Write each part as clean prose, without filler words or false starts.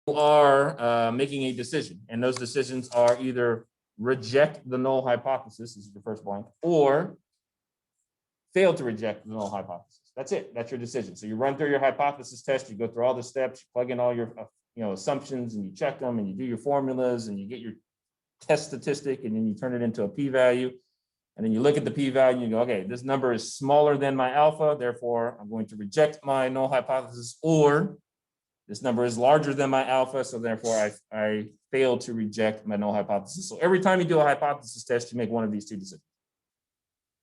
you are making a decision, and those decisions are either reject the null hypothesis, this is the first blank, or fail to reject the null hypothesis. That's it. That's your decision. So you run through your hypothesis test, you go through all the steps, you plug in all your assumptions, and you check them, and you do your formulas, and you get your test statistic, and then you turn it into a p-value. And then you look at the p-value and you go, okay, this number is smaller than my alpha, therefore I'm going to reject my null hypothesis, or this number is larger than my alpha, so therefore I fail to reject my null hypothesis. So every time you do a hypothesis test, you make one of these two decisions.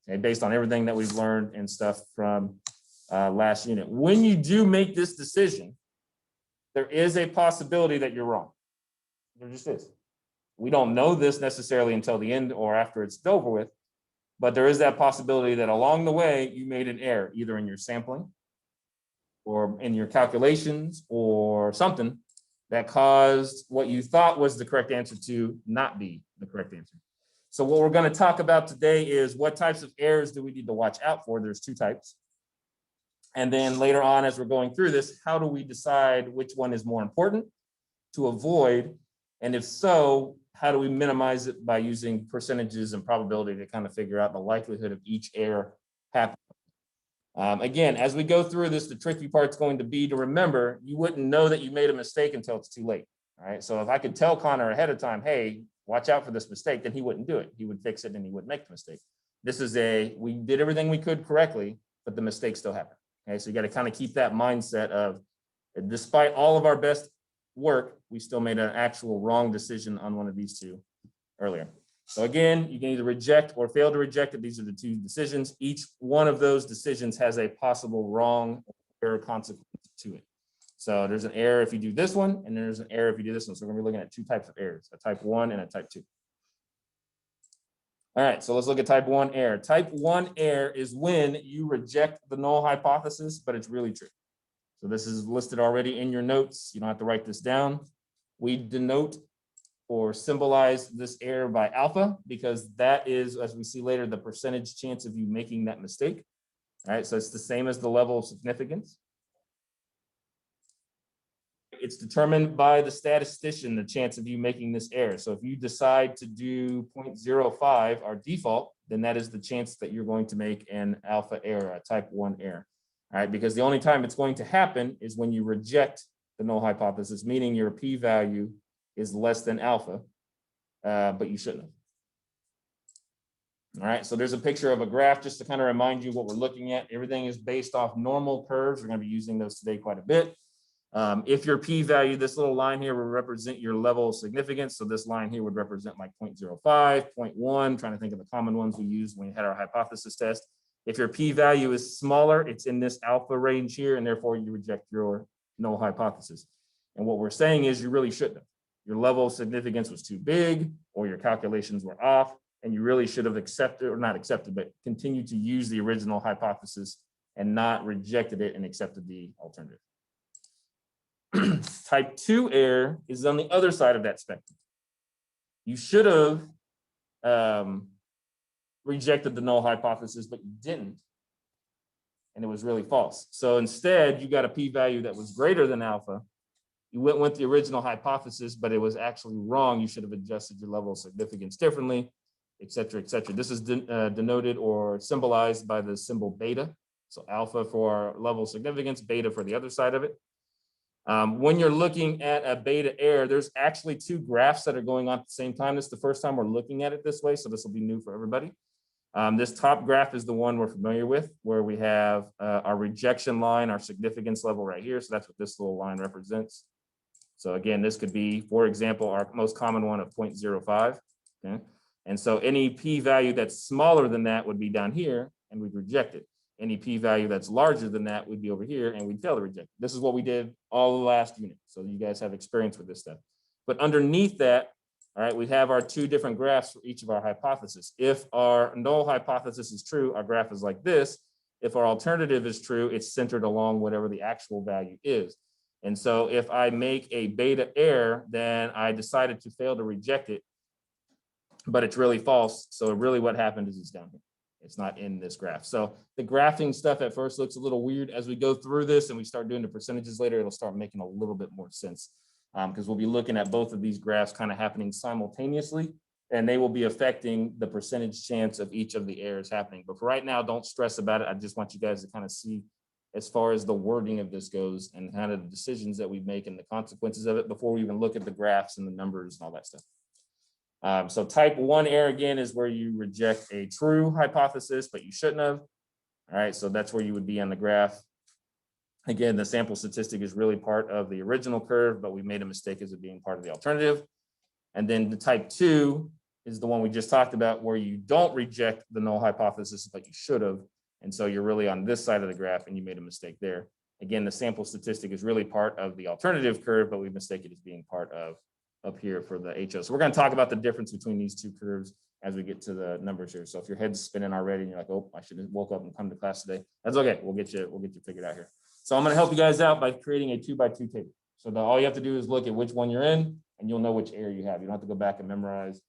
Okay, based on everything that we've learned and stuff from last unit. When you do make this decision, there is a possibility that you're wrong. There just is. We don't know this necessarily until the end or after it's over with, but there is that possibility that along the way you made an error, either in your sampling or in your calculations or something that caused what you thought was the correct answer to not be the correct answer. So what we're going to talk about today is what types of errors do we need to watch out for? There's two types. And then later on, as we're going through this, how do we decide which one is more important to avoid? And if so, how do we minimize it by using percentages and probability to kind of figure out the likelihood of each error happening? Again, as we go through this, the tricky part's going to be to remember, you wouldn't know that you made a mistake until it's too late. All right. So if I could tell Connor ahead of time, hey, watch out for this mistake, then he wouldn't do it. He would fix it and he wouldn't make the mistake. This is we did everything we could correctly, but the mistake still happened. Okay. So you got to kind of keep that mindset of, despite all of our best work, we still made an actual wrong decision on one of these two earlier. So again, you can either reject or fail to reject it. These are the two decisions. Each one of those decisions has a possible wrong error consequence to it. So there's an error if you do this one, and there's an error if you do this one. So we're going to be looking at two types of errors, a type 1 and a type 2. All right, so let's look at type 1 error. Type 1 error is when you reject the null hypothesis, but it's really true. So this is listed already in your notes. You don't have to write this down. We denote or symbolize this error by alpha, because that is, as we see later, the percentage chance of you making that mistake. All right, so it's the same as the level of significance. It's determined by the statistician, the chance of you making this error. So if you decide to do 0.05, our default, then that is the chance that you're going to make an alpha error, a type 1 error. All right, because the only time it's going to happen is when you reject the null hypothesis, meaning your p-value is less than alpha, but you shouldn't have. All right, so there's a picture of a graph just to kind of remind you what we're looking at. Everything is based off normal curves. We're going to be using those today quite a bit. If your p-value, this little line here will represent your level of significance. So this line here would represent like 0.05, 0.1, trying to think of the common ones we used when we had our hypothesis test. If your p-value is smaller, it's in this alpha range here, and therefore you reject your null hypothesis. And what we're saying is you really shouldn't have. Your level of significance was too big, or your calculations were off, and you really should have accepted, or not accepted, but continued to use the original hypothesis and not rejected it and accepted the alternative. Type 2 error is on the other side of that spectrum. You should have rejected the null hypothesis, but you didn't, and it was really false. So instead, you got a p-value that was greater than alpha. You went with the original hypothesis, but it was actually wrong. You should have adjusted your level of significance differently, et cetera, et cetera. This is denoted or symbolized by the symbol beta. So alpha for level of significance, beta for the other side of it. When you're looking at a beta error, there's actually two graphs that are going on at the same time. This is the first time we're looking at it this way, so this will be new for everybody. This top graph is the one we're familiar with, where we have our rejection line, our significance level right here. So that's what this little line represents. So again, this could be, for example, our most common one of 0.05. Okay? And so any p-value that's smaller than that would be down here, and we'd reject it. Any p-value that's larger than that would be over here, and we'd fail to reject it. This is what we did all the last unit. So you guys have experience with this stuff. But underneath that, all right, we have our two different graphs for each of our hypotheses. If our null hypothesis is true, our graph is like this. If our alternative is true, it's centered along whatever the actual value is. And so if I make a beta error, then I decided to fail to reject it, but it's really false. So really what happened is it's down here. It's not in this graph. So the graphing stuff at first looks a little weird. As we go through this and we start doing the percentages later, it'll start making a little bit more sense. because we'll be looking at both of these graphs kind of happening simultaneously, and they will be affecting the percentage chance of each of the errors happening. But for right now, don't stress about it. I just want you guys to kind of see as far as the wording of this goes and kind of the decisions that we make and the consequences of it before we even look at the graphs and the numbers and all that stuff. So type 1 error, again, is where you reject a true hypothesis, but you shouldn't have. All right, so that's where you would be on the graph. Again, the sample statistic is really part of the original curve, but we made a mistake as it being part of the alternative. And then the type 2 is the one we just talked about, where you don't reject the null hypothesis, but you should have. And so you're really on this side of the graph and you made a mistake there. Again, the sample statistic is really part of the alternative curve, but we mistake it as being part of up here for the HO. So we're going to talk about the difference between these two curves as we get to the numbers here. So if your head's spinning already and you're like, oh, I should have woke up and come to class today, that's okay. We'll get you figured out here. So I'm going to help you guys out by creating a 2x2 table. So all you have to do is look at which one you're in and you'll know which error you have. You don't have to go back and memorize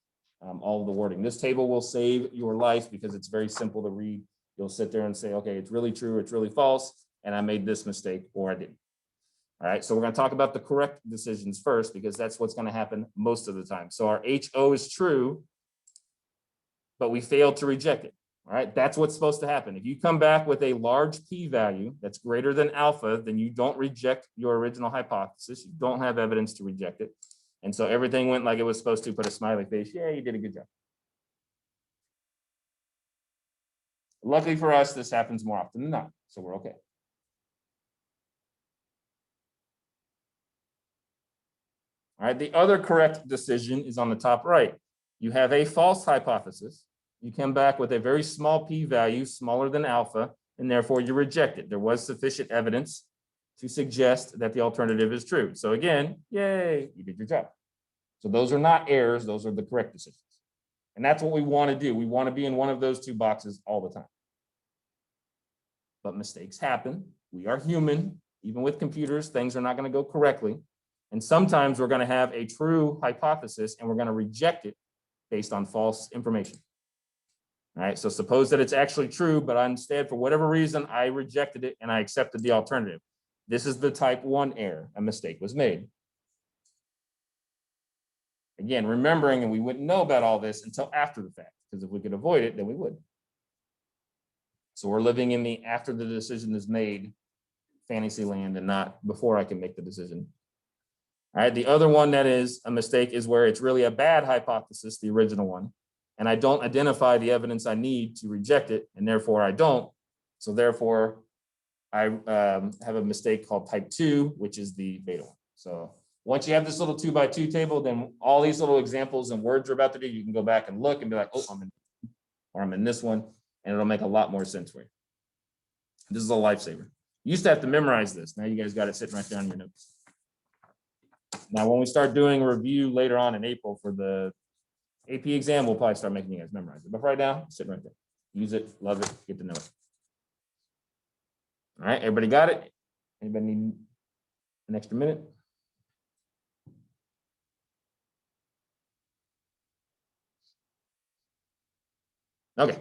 all of the wording. This table will save your life because it's very simple to read. You'll sit there and say, okay, it's really true, it's really false, and I made this mistake or I didn't. All right, so we're going to talk about the correct decisions first because that's what's going to happen most of the time. So our HO is true, but we failed to reject it. All right, that's what's supposed to happen. If you come back with a large p-value that's greater than alpha, then you don't reject your original hypothesis. You don't have evidence to reject it. And so everything went like it was supposed to. Put a smiley face. Yeah, you did a good job. Luckily for us, this happens more often than not, so we're okay. All right, the other correct decision is on the top right. You have a false hypothesis. You come back with a very small p-value, smaller than alpha, and therefore you reject it. There was sufficient evidence to suggest that the alternative is true. So again, yay, you did your job. So those are not errors, those are the correct decisions. And that's what we want to do. We want to be in one of those two boxes all the time. But mistakes happen. We are human. Even with computers, things are not going to go correctly. And sometimes we're going to have a true hypothesis and we're going to reject it based on false information. All right, so suppose that it's actually true, but instead, for whatever reason, I rejected it and I accepted the alternative. This is the type 1 error. A mistake was made. Again, remembering, and we wouldn't know about all this until after the fact, because if we could avoid it, then we would. So we're living in the after the decision is made fantasy land and not before I can make the decision. All right, the other one that is a mistake is where it's really a bad hypothesis, the original one, and I don't identify the evidence I need to reject it, and therefore I don't. So therefore, I have a mistake called type 2, which is the beta one. So once you have this little 2x2 table, then all these little examples and words we're about to do, you can go back and look and be like, oh, I'm in this one, and it'll make a lot more sense for you. This is a lifesaver. You used to have to memorize this. Now you guys got it sitting right there on your notes. Now, when we start doing a review later on in April for the AP exam, we'll probably start making you guys memorize it. But right now, sit right there. Use it, love it, get to know it. All right, everybody got it? Anybody need an extra minute? Okay,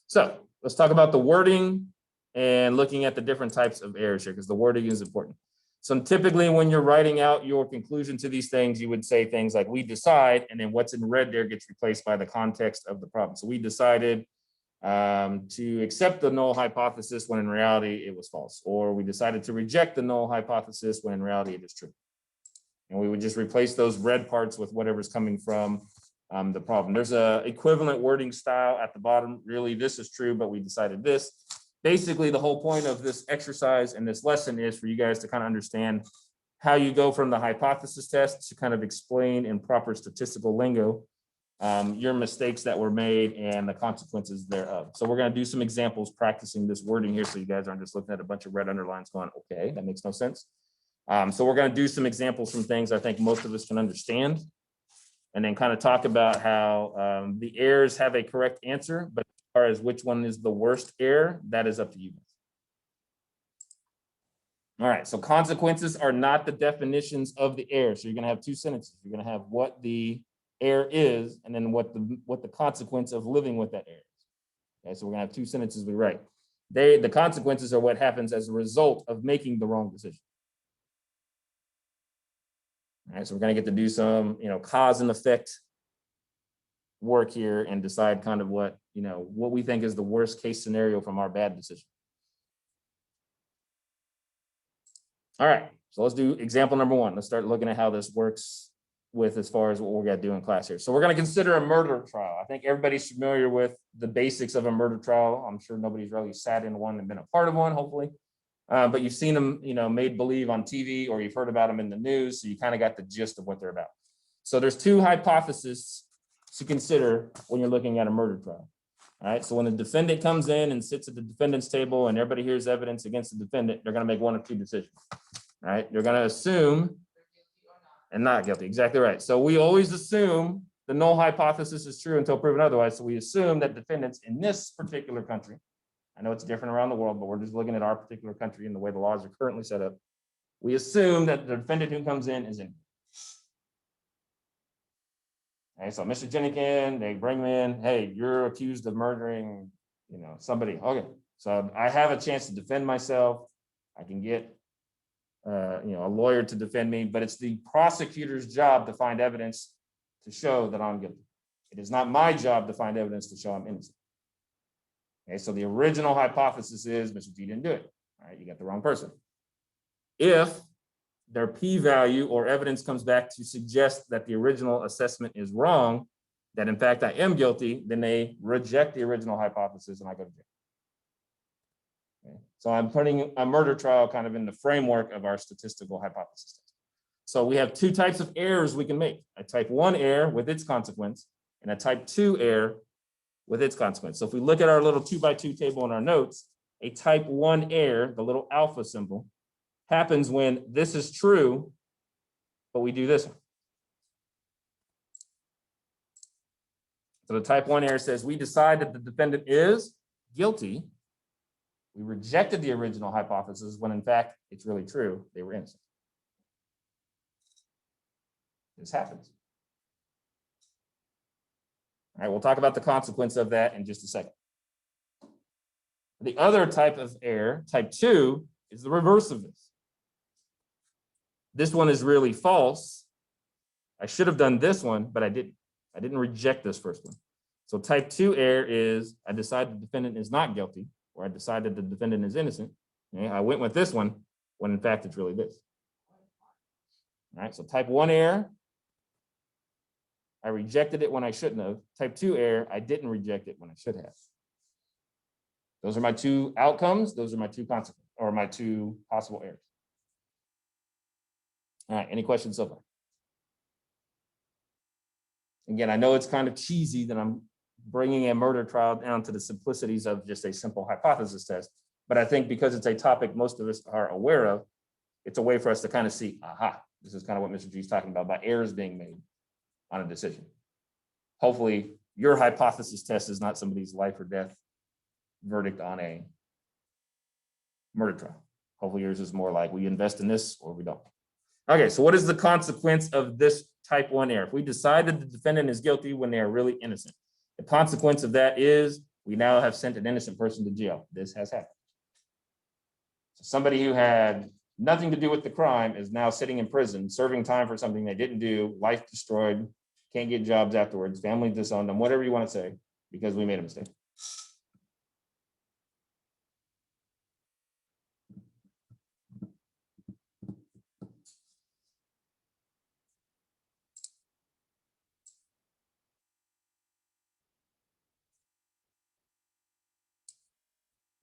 so let's talk about the wording and looking at the different types of errors here, because the wording is important. So typically when you're writing out your conclusion to these things, you would say things like we decide, and then what's in red there gets replaced by the context of the problem. So we decided to accept the null hypothesis when in reality it was false, or we decided to reject the null hypothesis when in reality it is true. And we would just replace those red parts with whatever's coming from the problem. There's a equivalent wording style at the bottom. Really, this is true, but we decided this. Basically, the whole point of this exercise and this lesson is for you guys to kind of understand how you go from the hypothesis test to kind of explain in proper statistical lingo your mistakes that were made and the consequences thereof. So we're going to do some examples practicing this wording here so you guys aren't just looking at a bunch of red underlines going, okay, that makes no sense. So we're going to do some examples from things I think most of us can understand, and then kind of talk about how the errors have a correct answer, but as far as which one is the worst error, that is up to you. All right, so consequences are not the definitions of the error. So you're going to have two sentences. You're going to have what the error is, and then what the consequence of living with that error is. Okay, so we're going to have two sentences we write. The consequences are what happens as a result of making the wrong decision. All right, so we're going to get to do some, cause and effect work here and decide kind of what we think is the worst case scenario from our bad decision. All right, so let's do example number one. Let's start looking at how this works with as far as what we're going to do in class here. So we're going to consider a murder trial. I think everybody's familiar with the basics of a murder trial. I'm sure nobody's really sat in one and been a part of one, hopefully. But you've seen them, made believe on TV, or you've heard about them in the news. So you kind of got the gist of what they're about. So there's two hypotheses to consider when you're looking at a murder trial. All right, so when the defendant comes in and sits at the defendant's table and everybody hears evidence against the defendant, they're going to make one of two decisions. All right, they're going to assume and not guilty. Exactly right. So we always assume the null hypothesis is true until proven otherwise. So we assume that defendants in this particular country, I know it's different around the world, but we're just looking at our particular country and the way the laws are currently set up. We assume that the defendant who comes in is innocent. Okay, so Mr. Jennikin, they bring him in, hey, you're accused of murdering, somebody. Okay, so I have a chance to defend myself. I can get, a lawyer to defend me, but it's the prosecutor's job to find evidence to show that I'm guilty. It is not my job to find evidence to show I'm innocent. Okay, so the original hypothesis is Mr. G didn't do it. All right, you got the wrong person. If their p-value or evidence comes back to suggest that the original assessment is wrong, that in fact I am guilty, then they reject the original hypothesis and I go to jail. Okay. So I'm putting a murder trial kind of in the framework of our statistical hypothesis test. So we have two types of errors we can make: a type 1 error with its consequence and a type 2 error with its consequence. So if we look at our little 2x2 table in our notes, a type 1 error, the little alpha symbol, happens when this is true, but we do this one. So the type 1 error says we decide that the defendant is guilty. We rejected the original hypothesis when in fact it's really true, they were innocent. This happens. All right, we'll talk about the consequence of that in just a second. The other type of error, type 2, is the reverse of this. This one is really false. I should have done this one, but I didn't. I didn't reject this first one. So type 2 error is I decide the defendant is not guilty, or I decided the defendant is innocent. Okay, I went with this one when in fact it's really this. All right, so type 1 error, I rejected it when I shouldn't have. Type 2 error, I didn't reject it when I should have. Those are my two outcomes. Those are my two consequences, or my two possible errors. All right, any questions so far? Again, I know it's kind of cheesy that I'm bringing a murder trial down to the simplicities of just a simple hypothesis test, but I think because it's a topic most of us are aware of, it's a way for us to kind of see, aha, this is kind of what Mr. G is talking about errors being made on a decision. Hopefully, your hypothesis test is not somebody's life or death verdict on a murder trial. Hopefully, yours is more like we invest in this or we don't. Okay, so what is the consequence of this type 1 error? If we decide that the defendant is guilty when they are really innocent, the consequence of that is we now have sent an innocent person to jail. This has happened. So somebody who had nothing to do with the crime is now sitting in prison, serving time for something they didn't do, life destroyed, can't get jobs afterwards, family disowned them, whatever you want to say, because we made a mistake.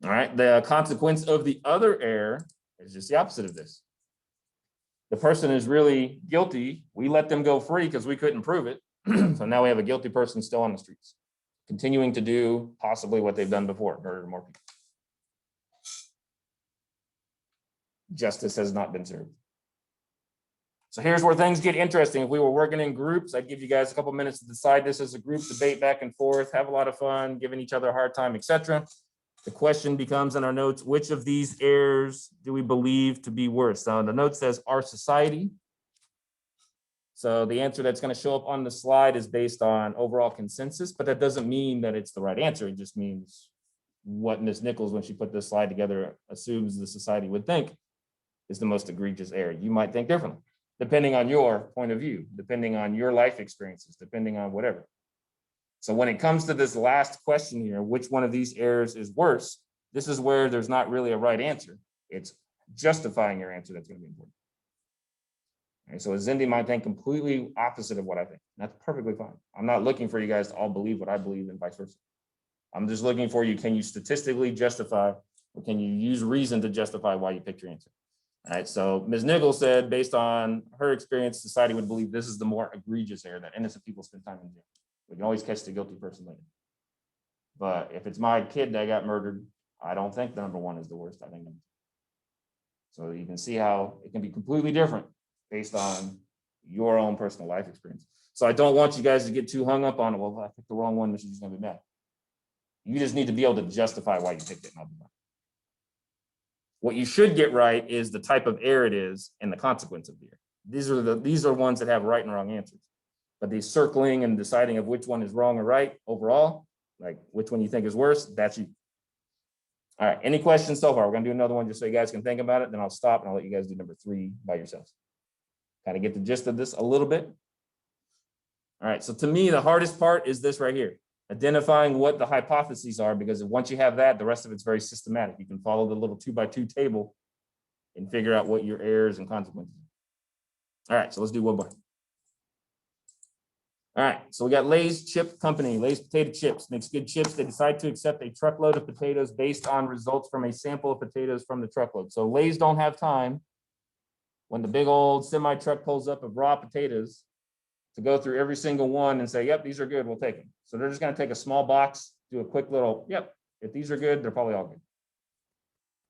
All right, the consequence of the other error is just the opposite of this. The person is really guilty. We let them go free because we couldn't prove it. So now we have a guilty person still on the streets, continuing to do possibly what they've done before, murder more people. Justice has not been served. So here's where things get interesting. If we were working in groups, I'd give you guys a couple minutes to decide this as a group, debate back and forth, have a lot of fun, giving each other a hard time, etc. The question becomes in our notes, which of these errors do we believe to be worse? So the note says our society. So the answer that's going to show up on the slide is based on overall consensus, but that doesn't mean that it's the right answer. It just means what Ms. Nichols, when she put this slide together, assumes the society would think is the most egregious error. You might think differently. depending on your point of view, depending on your life experiences, depending on whatever. So when it comes to this last question here, which one of these errors is worse? This is where there's not really a right answer. It's justifying your answer that's going to be important. And so Zindi might think completely opposite of what I think. That's perfectly fine. I'm not looking for you guys to all believe what I believe and vice versa. I'm just looking for you, can you statistically justify, or can you use reason to justify why you picked your answer? All right, so Ms. Niggle said, based on her experience, society would believe this is the more egregious error, that innocent people spend time in jail. We can always catch the guilty person later. But if it's my kid that got murdered, I don't think the number one is the worst. I think number two. So you can see how it can be completely different based on your own personal life experience. So I don't want you guys to get too hung up on it. Well, if I picked the wrong one, she's gonna be mad. You just need to be able to justify why you picked it. What you should get right is the type of error it is and the consequence of the error. These are ones that have right and wrong answers. But the circling and deciding of which one is wrong or right overall, like which one you think is worse, that's you. All right, any questions so far? We're gonna do another one just so you guys can think about it, then I'll stop and I'll let you guys do number 3 by yourselves. Kind of get the gist of this a little bit. All right, so to me, the hardest part is this right here, identifying what the hypotheses are, because once you have that, the rest of it's very systematic. You can follow the little 2x2 table and figure out what your errors and consequences are. All right, so let's do one more. All right, so we got Lay's Chip Company. Lay's Potato Chips makes good chips. They decide to accept a truckload of potatoes based on results from a sample of potatoes from the truckload. So Lay's don't have time when the big old semi truck pulls up of raw potatoes to go through every single one and say, yep, these are good, we'll take them. So they're just gonna take a small box, do a quick little, yep, if these are good, they're probably all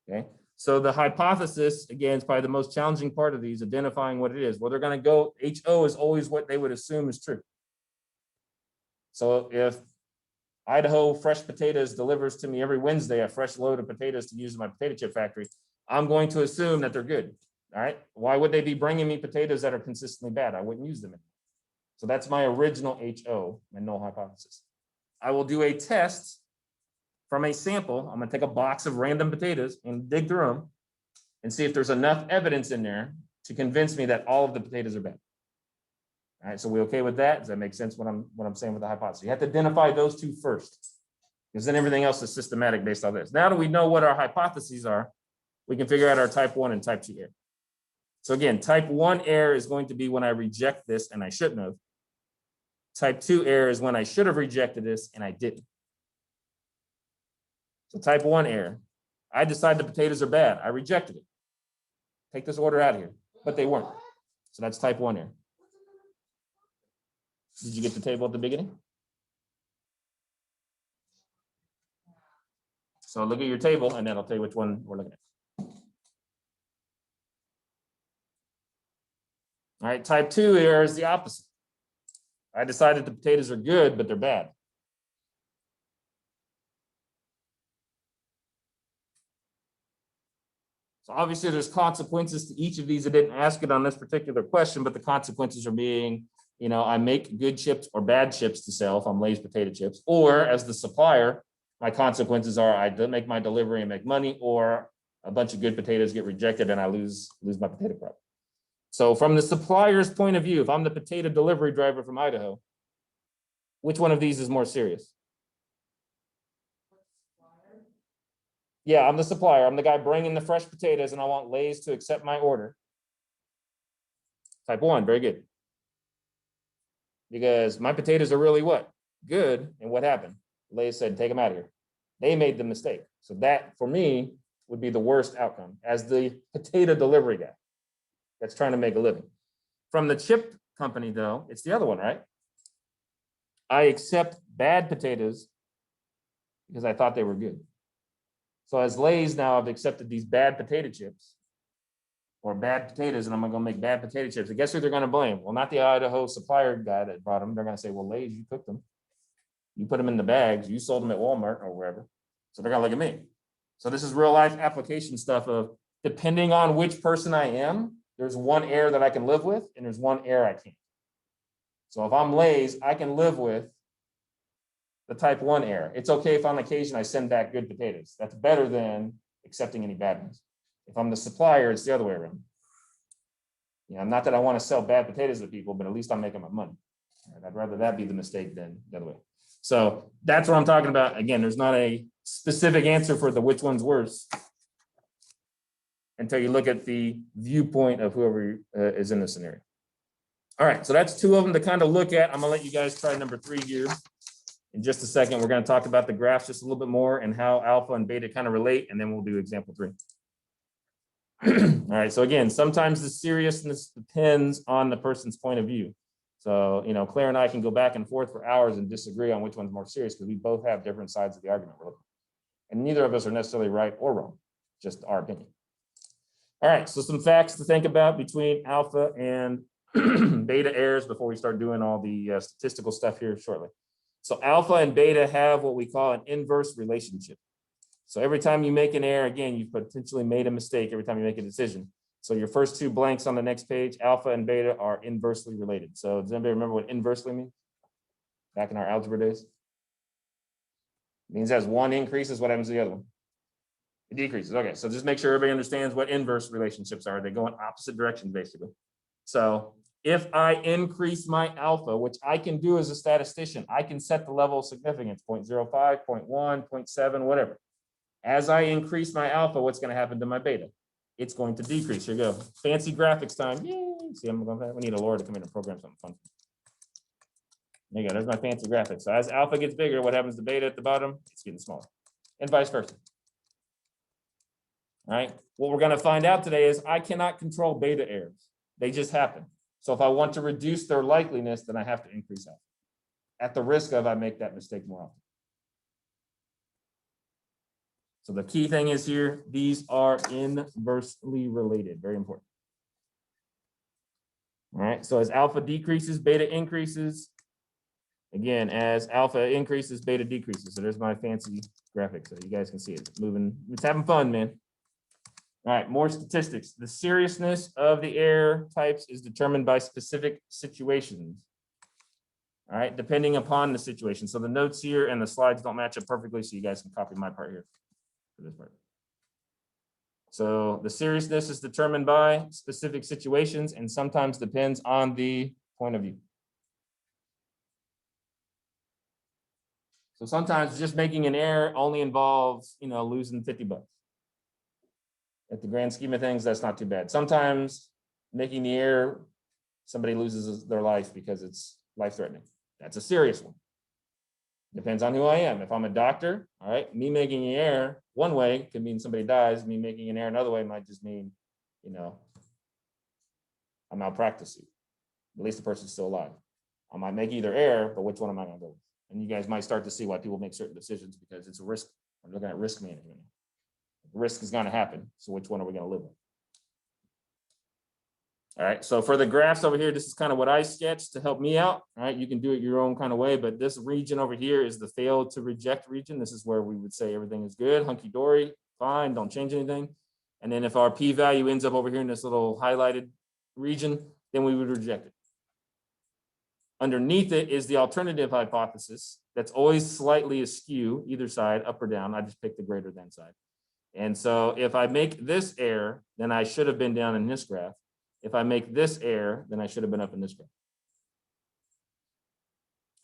good. Okay, so the hypothesis, again, is probably the most challenging part of these, identifying what it is. Well, they're gonna go, HO is always what they would assume is true. So if Idaho Fresh Potatoes delivers to me every Wednesday a fresh load of potatoes to use in my potato chip factory, I'm going to assume that they're good. All right. Why would they be bringing me potatoes that are consistently bad? I wouldn't use them. So that's my original HO, my null hypothesis. I will do a test from a sample. I'm going to take a box of random potatoes and dig through them and see if there's enough evidence in there to convince me that all of the potatoes are bad. All right, so we okay with that? Does that make sense what I'm saying with the hypothesis? You have to identify those two first, because then everything else is systematic based on this. Now that we know what our hypotheses are, we can figure out our type 1 and type 2 error. So again, type 1 error is going to be when I reject this and I shouldn't have. Type 2 error is when I should have rejected this and I didn't. So type 1 error, I decide the potatoes are bad. I rejected it. Take this order out of here, but they weren't. So that's type 1 error. Did you get the table at the beginning? So look at your table and then I'll tell you which one we're looking at. All right, type 2 error is the opposite. I decided the potatoes are good, but they're bad. So obviously there's consequences to each of these. I didn't ask it on this particular question, but the consequences are being, you know, I make good chips or bad chips to sell if I'm Lay's potato chips, or as the supplier, my consequences are I make my delivery and make money, or a bunch of good potatoes get rejected and I lose my potato crop. So from the supplier's point of view, if I'm the potato delivery driver from Idaho, which one of these is more serious? Yeah, I'm the supplier. I'm the guy bringing the fresh potatoes and I want Lay's to accept my order. Type 1, very good. Because my potatoes are really what? Good. And what happened? Lay's said, take them out of here. They made the mistake. So that, for me, would be the worst outcome as the potato delivery guy that's trying to make a living. From the chip company, though, it's the other one, right? I accept bad potatoes because I thought they were good. So as Lay's now, I've accepted these bad potato chips or bad potatoes, and I'm gonna go make bad potato chips. And guess who they're gonna blame? Well, not the Idaho supplier guy that brought them. They're gonna say, well, Lay's, you cooked them. You put them in the bags, you sold them at Walmart or wherever. So they're gonna look at me. So this is real life application stuff of depending on which person I am, there's one error that I can live with and there's one error I can't. So if I'm Lay's, I can live with the type 1 error. It's okay if on occasion I send back good potatoes. That's better than accepting any bad ones. If I'm the supplier, it's the other way around. Not that I want to sell bad potatoes to people, but at least I'm making my money. Right? I'd rather that be the mistake than the other way. So that's what I'm talking about. Again, there's not a specific answer for the which one's worse until you look at the viewpoint of whoever is in the scenario. All right, so that's two of them to kind of look at. I'm gonna let you guys try number 3 here. In just a second, we're gonna talk about the graphs just a little bit more and how alpha and beta kind of relate, and then we'll do example 3. All right, so again, sometimes the seriousness depends on the person's point of view. So, Claire and I can go back and forth for hours and disagree on which one's more serious because we both have different sides of the argument we're looking at. And neither of us are necessarily right or wrong, just our opinion. All right, so some facts to think about between alpha and beta errors before we start doing all the statistical stuff here shortly. So alpha and beta have what we call an inverse relationship. So every time you make an error, again, you've potentially made a mistake every time you make a decision. So your first 2 blanks on the next page, alpha and beta, are inversely related. So does anybody remember what inversely means? Back in our algebra days? It means as one increases, what happens to the other one? It decreases. Okay, so just make sure everybody understands what inverse relationships are. They go in opposite directions, basically. So if I increase my alpha, which I can do as a statistician, I can set the level of significance, 0.05, 0.1, 0.7, whatever. As I increase my alpha, what's going to happen to my beta? It's going to decrease. Here you go. Fancy graphics time. Yay. See, we need a Laura to come in and program something fun. There you go. There's my fancy graphics. So as alpha gets bigger, what happens to beta at the bottom? It's getting smaller. And vice versa. All right. What we're going to find out today is I cannot control beta errors. They just happen. So if I want to reduce their likeliness, then I have to increase alpha at the risk of I make that mistake more often. So the key thing is here, these are inversely related, very important. All right, so as alpha decreases, beta increases. Again, as alpha increases, beta decreases. So there's my fancy graphic, so you guys can see it. It's moving, it's having fun, man. All right, more statistics. The seriousness of the error types is determined by specific situations. All right, depending upon the situation. So the notes here and the slides don't match up perfectly, so you guys can copy my part here for this part. So the seriousness is determined by specific situations and sometimes depends on the point of view. So sometimes just making an error only involves, losing 50 bucks. At the grand scheme of things, that's not too bad. Sometimes making the error, somebody loses their life because it's life-threatening. That's a serious one. Depends on who I am. If I'm a doctor, all right, me making an error one way could mean somebody dies. Me making an error another way might just mean, a malpractice suit. At least the person's still alive. I might make either error, but which one am I going to go with? And you guys might start to see why people make certain decisions because it's a risk. I'm looking at risk management. Risk is going to happen. So which one are we going to live with? All right. So for the graphs over here, this is kind of what I sketched to help me out. All right. You can do it your own kind of way, but this region over here is the fail to reject region. This is where we would say everything is good, hunky dory, fine, don't change anything. And then if our p-value ends up over here in this little highlighted region, then we would reject it. Underneath it is the alternative hypothesis that's always slightly askew, either side, up or down. I just picked the greater than side. And so if I make this error, then I should have been down in this graph. If I make this error, then I should have been up in this graph.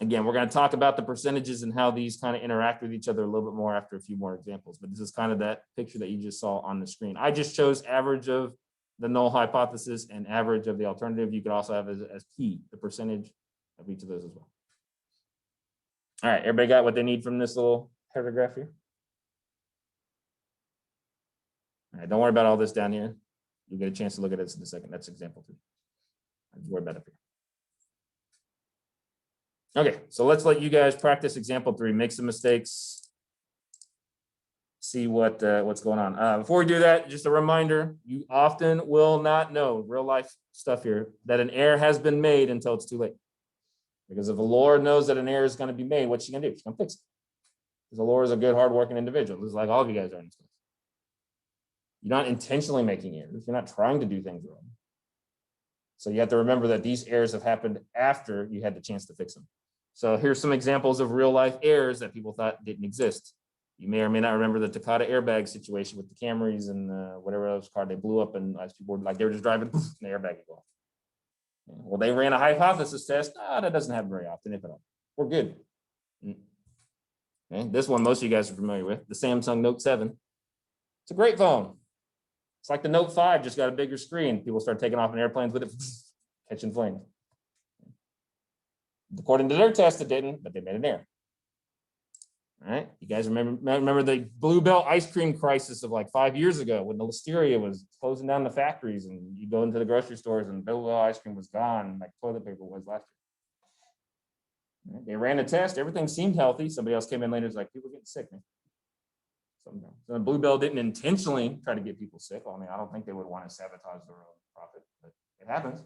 Again, we're going to talk about the percentages and how these kind of interact with each other a little bit more after a few more examples. But this is kind of that picture that you just saw on the screen. I just chose average of the null hypothesis and average of the alternative. You could also have as P, the percentage of each of those as well. All right, everybody got what they need from this little paragraph here? All right, don't worry about all this down here. You'll get a chance to look at this in a second. That's example 2. Don't worry about it up here. Okay, so let's let you guys practice example 3. Make some mistakes. See what's going on. Before we do that, just a reminder, you often will not know real life stuff here that an error has been made until it's too late. Because if the Lord knows that an error is going to be made, what's she going to do? She's going to fix it. Because the Lord is a good, hardworking individual. This is like all of you guys are in this case. You're not intentionally making errors. You're not trying to do things wrong. So you have to remember that these errors have happened after you had the chance to fix them. So here's some examples of real life errors that people thought didn't exist. You may or may not remember the Takata airbag situation with the Camrys and whatever else car they blew up, and as people were like, they were just driving, and the airbag would go off. Well, they ran a hypothesis test. That doesn't happen very often, if at all. We're good. Okay. This one, most of you guys are familiar with, the Samsung Note 7. It's a great phone. It's like the Note 5, just got a bigger screen. People start taking off in airplanes with it, catching flames. According to their test, it didn't, but they made an error. All right, you guys remember the Blue Bell ice cream crisis of like 5 years ago when the Listeria was closing down the factories and you go into the grocery stores and Blue Bell ice cream was gone, like toilet paper was last year. They ran a test, everything seemed healthy. Somebody else came in later, was like, people getting sick, man. So Blue Bell didn't intentionally try to get people sick. I mean, I don't think they would want to sabotage their own profit, but it happens.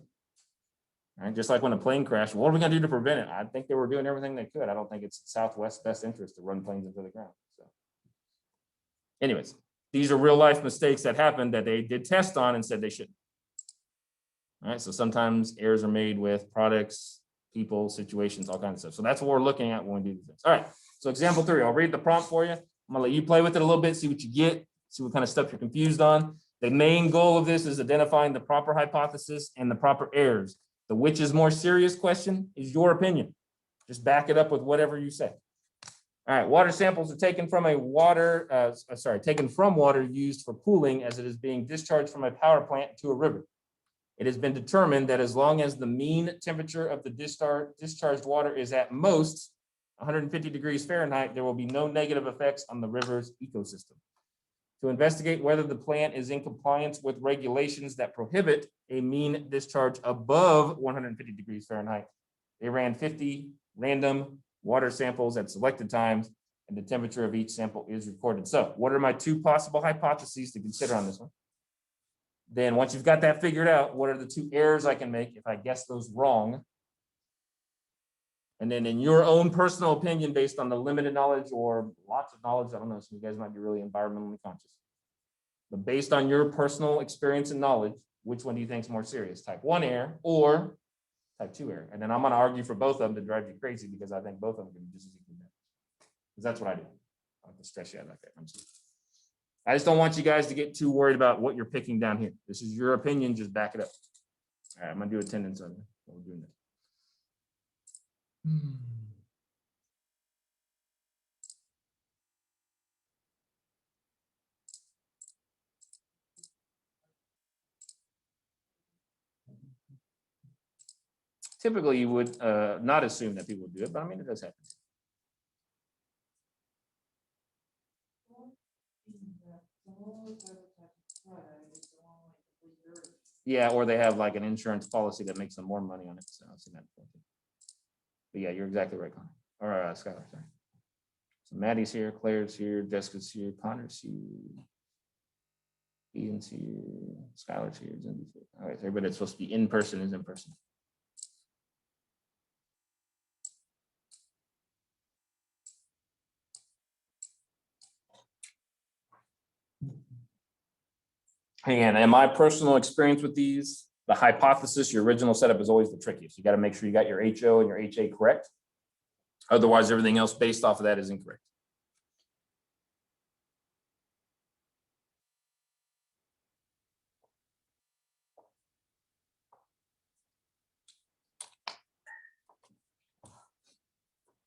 All right, just like when a plane crashed, what are we going to do to prevent it? I think they were doing everything they could. I don't think it's Southwest's best interest to run planes into the ground. So, anyways, these are real life mistakes that happened that they did test on and said they shouldn't. All right, so sometimes errors are made with products, people, situations, all kinds of stuff. So that's what we're looking at when we do these things. All right, so example 3, I'll read the prompt for you. I'm gonna let you play with it a little bit, see what you get, see what kind of stuff you're confused on. The main goal of this is identifying the proper hypothesis and the proper errors. The which is more serious question is your opinion. Just back it up with whatever you say. All right, water samples are taken from water used for cooling as it is being discharged from a power plant to a river. It has been determined that as long as the mean temperature of the discharged water is at most 150 degrees Fahrenheit, there will be no negative effects on the river's ecosystem. To investigate whether the plant is in compliance with regulations that prohibit a mean discharge above 150 degrees Fahrenheit, they ran 50 random water samples at selected times, and the temperature of each sample is recorded. So what are my 2 possible hypotheses to consider on this one? Then once you've got that figured out, what are the 2 errors I can make if I guess those wrong? And then in your own personal opinion, based on the limited knowledge or lots of knowledge, I don't know, some of you guys might be really environmentally conscious. But based on your personal experience and knowledge, which one do you think is more serious? Type 1 error or type 2 error? And then I'm going to argue for both of them to drive you crazy because I think both of them can be just as equal. Because that's what I do. I don't have to stress you out like that. I just don't want you guys to get too worried about what you're picking down here. This is your opinion, just back it up. All right, I'm going to do attendance on what we're doing this. Typically, you would not assume that people would do it, but I mean, it does happen. Yeah, or they have like an insurance policy that makes them more money on it. So I've seen that. But yeah, you're exactly right, Connor. Or Skylar, sorry. So Maddie's here, Claire's here, Jessica's here, Connor's here, Ian's here, Skylar's here, Cindy's here. All right, so everybody that's supposed to be in person is in person. And in my personal experience with these, the hypothesis, your original setup is always the trickiest. You got to make sure you got your HO and your HA correct. Otherwise, everything else based off of that is incorrect.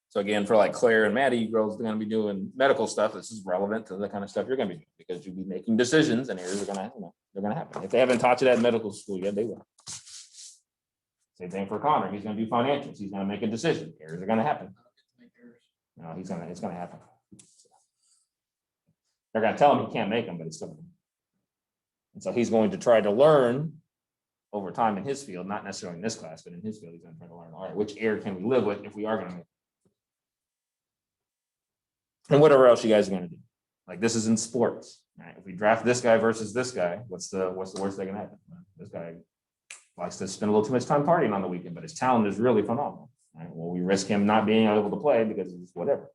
So again, for like Claire and Maddie, you girls are going to be doing medical stuff. This is relevant to the kind of stuff you're going to be doing because you'll be making decisions and errors are going to, they're going to happen. If they haven't taught you that in medical school yet, they will. Same thing for Connor. He's going to do financials. He's going to make a decision. Errors are going to happen. No, it's going to happen. They're going to tell him he can't make them, but it's still going to. And so he's going to try to learn over time in his field, not necessarily in this class, but in his field, he's going to try to learn, all right, which error can we live with if we are going to make it? And whatever else you guys are going to do. Like this is in sports. Right? If we draft this guy versus this guy, what's the worst that can happen? This guy likes to spend a little too much time partying on the weekend, but his talent is really phenomenal. Right? Well, we risk him not being able to play because it's whatever.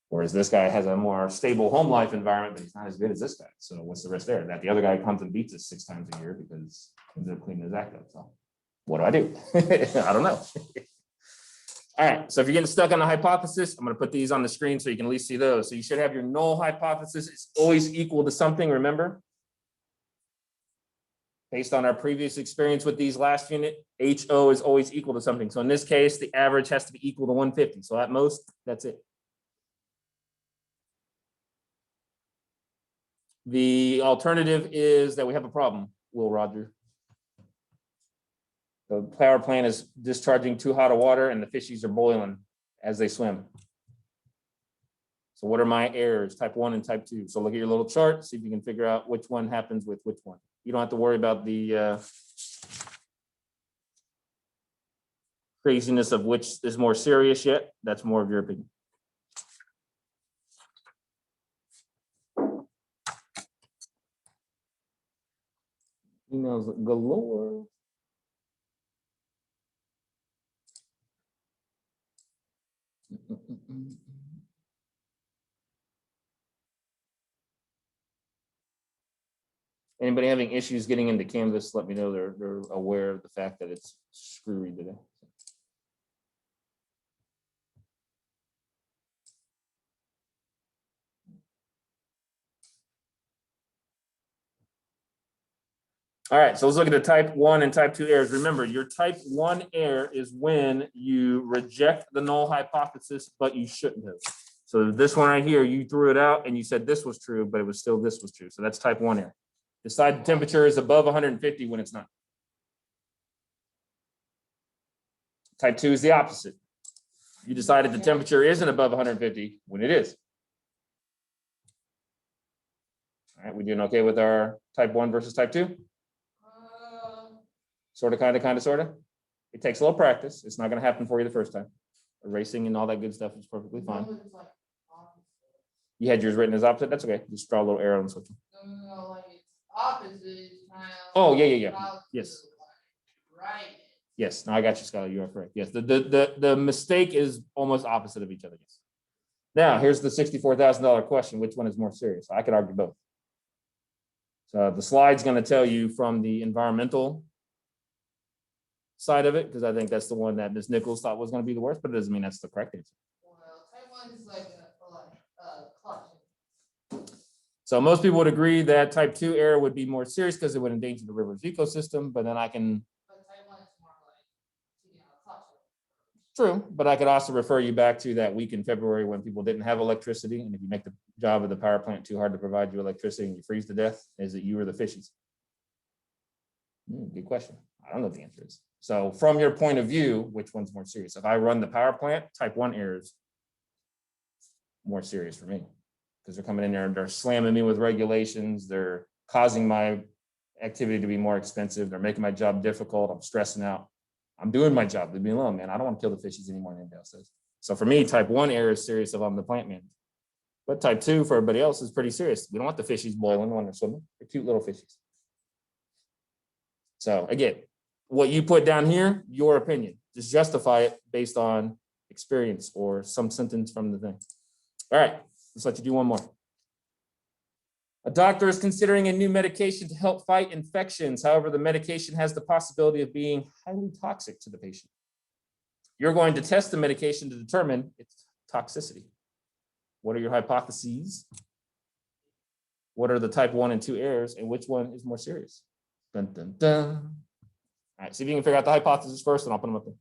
Whereas this guy has a more stable home life environment, but he's not as good as this guy. So what's the risk there? That the other guy comes and beats us 6 times a year because he ends up cleaning his act up. So what do I do? I don't know. All right, so if you're getting stuck on the hypothesis, I'm going to put these on the screen so you can at least see those. So you should have your null hypothesis. It's always equal to something, remember? Based on our previous experience with these last unit, HO is always equal to something. So in this case, the average has to be equal to 150. So at most, that's it. The alternative is that we have a problem, Will Roger. The power plant is discharging too hot of water and the fishies are boiling as they swim. So what are my errors? Type 1 and type 2. So look at your little chart, see if you can figure out which one happens with which one. You don't have to worry about the craziness of which is more serious yet. That's more of your opinion. Emails galore. Anybody having issues getting into Canvas, let me know they're aware of the fact that it's screwy today. All right, so let's look at the type 1 and type 2 errors. Remember, your type 1 error is when you reject the null hypothesis, but you shouldn't have. So this one right here, you threw it out and you said this was true, but it was still this was true. So that's type 1 error. Decide the temperature is above 150 when it's not. Type 2 is the opposite. You decided the temperature isn't above 150 when it is. All right, we doing okay with our type 1 versus type 2? Sort of, kind of, sort of. It takes a little practice. It's not going to happen for you the first time. Erasing and all that good stuff is perfectly fine. You had yours written as opposite. That's okay. Just draw a little arrow and switch them. No, like it's opposite. Oh, yeah. Yes. Right. Yes. No, I got you, Scholar. You are correct. Yes. The mistake is almost opposite of each other. Yes. Now, here's the $64,000 question. Which one is more serious? I could argue both. So the slide's going to tell you from the environmental side of it, because I think that's the one that Ms. Nichols thought was going to be the worst, but it doesn't mean that's the correct answer. Well, type 1 is like clutch. So most people would agree that type 2 error would be more serious because it would endanger the river's ecosystem, but then I can. But type 1 is more like, clutch. True, but I could also refer you back to that week in February when people didn't have electricity, and if you make the job of the power plant too hard to provide you electricity and you freeze to death, is it you or the fishies? Good question. I don't know what the answer is. So from your point of view, which one's more serious? If I run the power plant, type 1 errors more serious for me because they're coming in there and they're slamming me with regulations. They're causing my activity to be more expensive. They're making my job difficult. I'm stressing out. I'm doing my job. Leave me alone, man. I don't want to kill the fishies anymore than anybody else says. So for me, type 1 error is serious if I'm the plant manager. But type 2 for everybody else is pretty serious. We don't want the fishies boiling when they're swimming. They're cute little fishies. So again, what you put down here, your opinion. Just justify it based on experience or some sentence from the thing. All right, let's let you do one more. A doctor is considering a new medication to help fight infections. However, the medication has the possibility of being highly toxic to the patient. You're going to test the medication to determine its toxicity. What are your hypotheses? What are the type 1 and 2 errors, and which one is more serious? Dun, dun, dun. All right, see if you can figure out the hypothesis first, and I'll put them up there.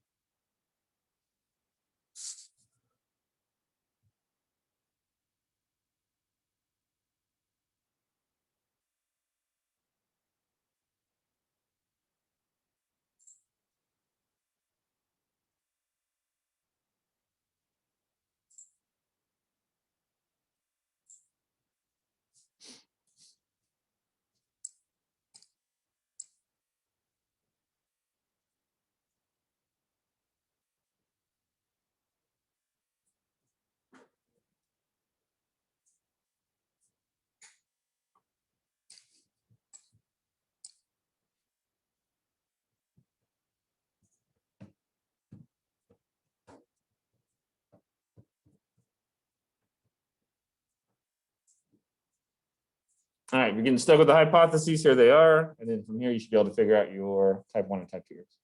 All right, you're getting stuck with the hypotheses. Here they are. And then from here, you should be able to figure out your type 1 and type 2 errors.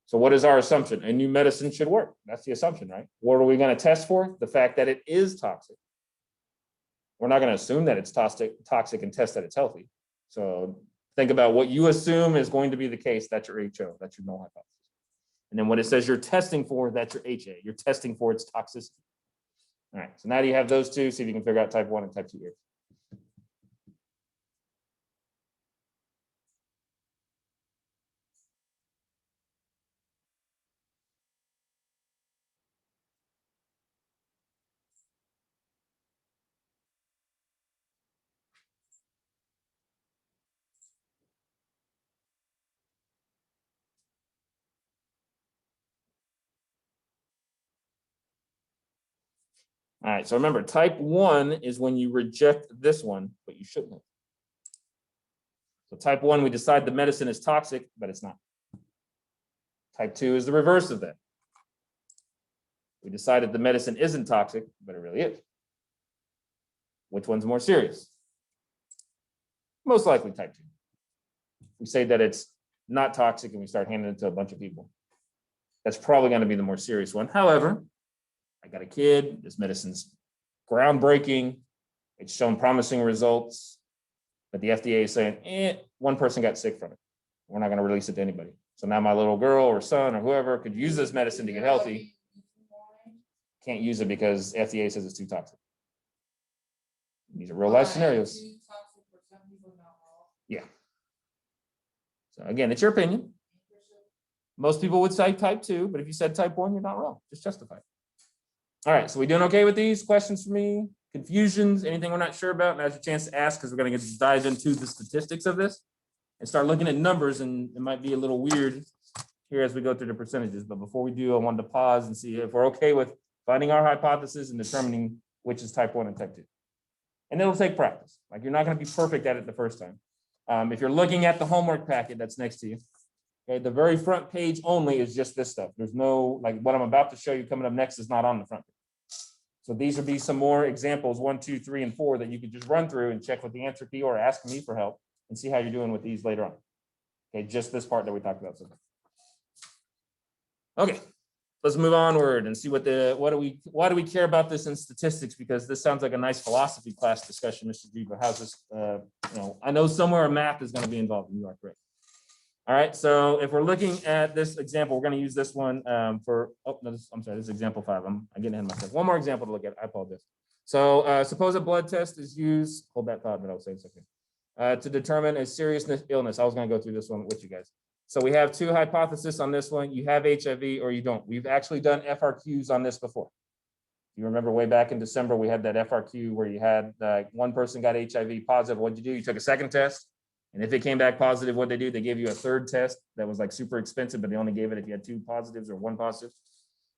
So what is our assumption? A new medicine should work. That's the assumption, right? What are we going to test for? The fact that it is toxic. We're not going to assume that it's toxic and test that it's healthy. So think about what you assume is going to be the case. That's your HO, that's your null hypothesis. And then what it says you're testing for, that's your HA. You're testing for its toxicity. All right, so now you have those two, see if you can figure out type 1 and type 2 errors. All right, so remember, type 1 is when you reject this one, but you shouldn't have. So type 1, we decide the medicine is toxic, but it's not. Type 2 is the reverse of that. We decided the medicine isn't toxic, but it really is. Which one's more serious? Most likely type 2. We say that it's not toxic and we start handing it to a bunch of people. That's probably going to be the more serious one. However, I got a kid, this medicine's groundbreaking, it's shown promising results, but the FDA is saying, one person got sick from it. We're not going to release it to anybody. So now my little girl or son or whoever could use this medicine to get healthy. Can't use it because FDA says it's too toxic. These are real life scenarios. Yeah. So again, it's your opinion. Most people would say type 2, but if you said type 1, you're not wrong. Just justify it. All right, so we doing okay with these? Questions for me? Confusions? Anything we're not sure about? Now's your chance to ask because we're going to dive into the statistics of this and start looking at numbers, and it might be a little weird here as we go through the percentages. But before we do, I wanted to pause and see if we're okay with finding our hypothesis and determining which is type 1 and type 2. And it'll take practice. Like you're not going to be perfect at it the first time. If you're looking at the homework packet that's next to you, okay, the very front page only is just this stuff. There's no, like what I'm about to show you coming up next is not on the front page. So these would be some more examples, 1, 2, 3, and 4 that you could just run through and check with the answer key or ask me for help and see how you're doing with these later on. Okay, just this part that we talked about. Okay, let's move onward and see why do we care about this in statistics? Because this sounds like a nice philosophy class discussion, Mr. G, but how's this, I know somewhere a math is going to be involved, and you are correct. All right, so if we're looking at this example, we're going to use this one I'm sorry, this is example 5. I'm getting ahead of myself. One more example to look at, I apologize. So suppose a blood test is used, hold that thought, but I'll say something, to determine a serious illness. I was going to go through this one with you guys. So we have 2 hypotheses on this one. You have HIV or you don't. We've actually done FRQs on this before. You remember way back in December, we had that FRQ where you had one person got HIV positive. What'd you do? You took a second test. And if it came back positive, what they do, they gave you a third test that was like super expensive, but they only gave it if you had 2 positives or 1 positive.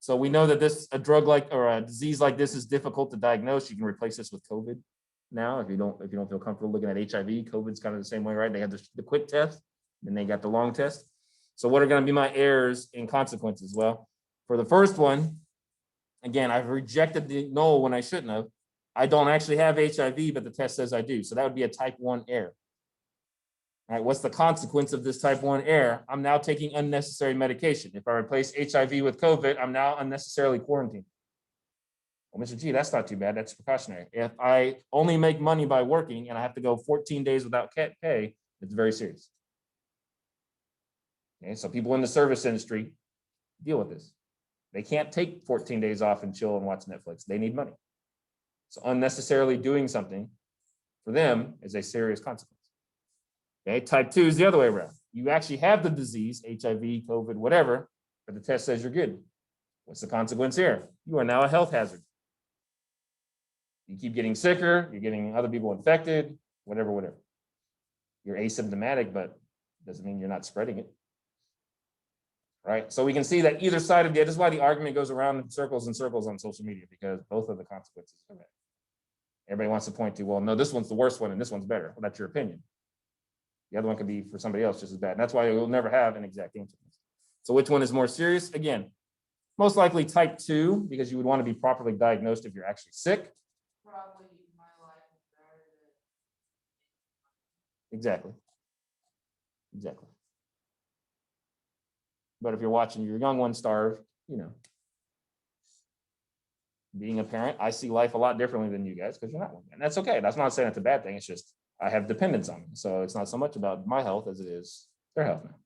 So we know that a drug like, or a disease like this is difficult to diagnose. You can replace this with COVID now. If you don't feel comfortable looking at HIV, COVID's kind of the same way, right? They have the quick test, then they got the long test. So what are going to be my errors and consequences? Well, for the first one, again, I've rejected the null when I shouldn't have. I don't actually have HIV, but the test says I do. So that would be a type 1 error. All right, what's the consequence of this type 1 error? I'm now taking unnecessary medication. If I replace HIV with COVID, I'm now unnecessarily quarantined. Well, Mr. G, that's not too bad. That's precautionary. If I only make money by working and I have to go 14 days without pay, it's very serious. Okay, so people in the service industry deal with this. They can't take 14 days off and chill and watch Netflix. They need money. So unnecessarily doing something for them is a serious consequence. Okay, type 2 is the other way around. You actually have the disease, HIV, COVID, whatever, but the test says you're good. What's the consequence here? You are now a health hazard. You keep getting sicker, you're getting other people infected, whatever. You're asymptomatic, but doesn't mean you're not spreading it. Right? So we can see that either side of the, this is why the argument goes around in circles and circles on social media, because both of the consequences are bad. Everybody wants to point to, well, no, this one's the worst one and this one's better. Well, that's your opinion. The other one could be for somebody else just as bad. And that's why you'll never have an exact answer. So which one is more serious? Again, most likely type 2, because you would want to be properly diagnosed if you're actually sick. Probably my life is better than. Exactly. But if you're watching your young one starve, being a parent, I see life a lot differently than you guys because you're not one. And that's okay. That's not saying it's a bad thing. It's just I have dependence on them. So it's not so much about my health as it is their health now.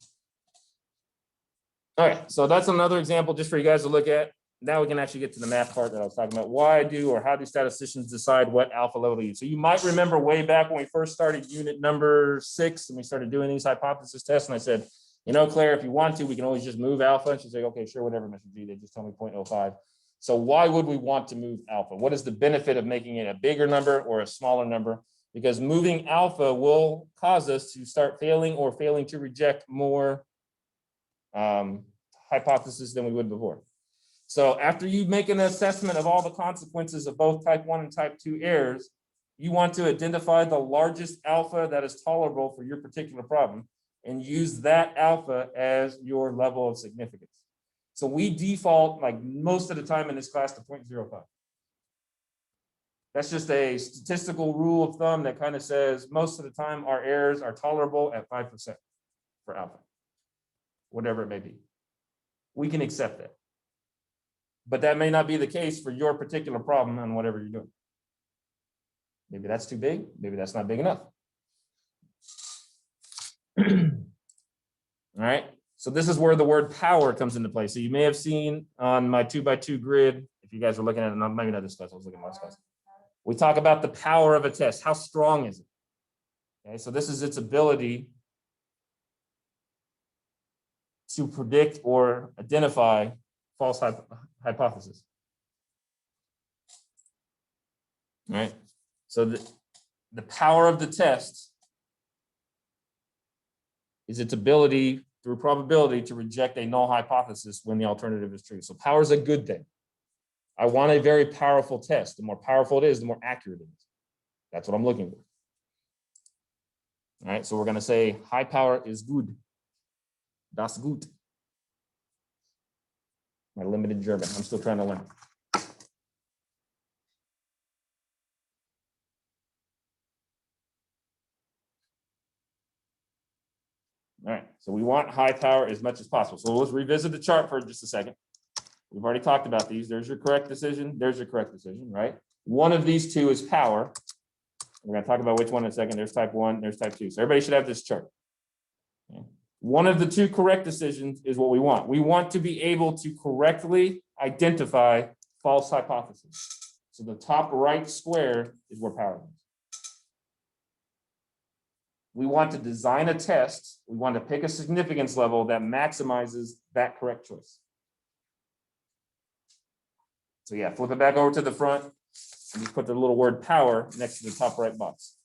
All right, so that's another example just for you guys to look at. Now we can actually get to the math part that I was talking about. Why do or how do statisticians decide what alpha level to use? So you might remember way back when we first started unit number 6 and we started doing these hypothesis tests. And I said, you know, Claire, if you want to, we can always just move alpha. And she's like, okay, sure, whatever, Mr. G. They just tell me 0.05. So why would we want to move alpha? What is the benefit of making it a bigger number or a smaller number? Because moving alpha will cause us to start failing or failing to reject more hypotheses than we would before. So after you make an assessment of all the consequences of both type 1 and type 2 errors, you want to identify the largest alpha that is tolerable for your particular problem and use that alpha as your level of significance. So we default, like most of the time in this class, to 0.05. That's just a statistical rule of thumb that kind of says most of the time our errors are tolerable at 5% for alpha, whatever it may be. We can accept that. But that may not be the case for your particular problem on whatever you're doing. Maybe that's too big. Maybe that's not big enough. All right. So this is where the word power comes into play. So you may have seen on my 2x2 grid, if you guys were looking at it, maybe not this class, I was looking at last class. We talk about the power of a test. How strong is it? Okay, so this is its ability to predict or identify false hypothesis. All right. So the power of the test is its ability through probability to reject a null hypothesis when the alternative is true. So power is a good thing. I want a very powerful test. The more powerful it is, the more accurate it is. That's what I'm looking for. All right. So we're going to say high power is good. Das gut. My limited German. I'm still trying to learn. All right, so we want high power as much as possible. So let's revisit the chart for just a second. We've already talked about these. There's your correct decision. There's your correct decision, right? One of these two is power. We're going to talk about which one in a second. There's type 1, there's type 2. So everybody should have this chart. Okay. One of the two correct decisions is what we want. We want to be able to correctly identify false hypotheses. So the top right square is where power is. We want to design a test. We want to pick a significance level that maximizes that correct choice. So yeah, flip it back over to the front and just put the little word power next to the top right box.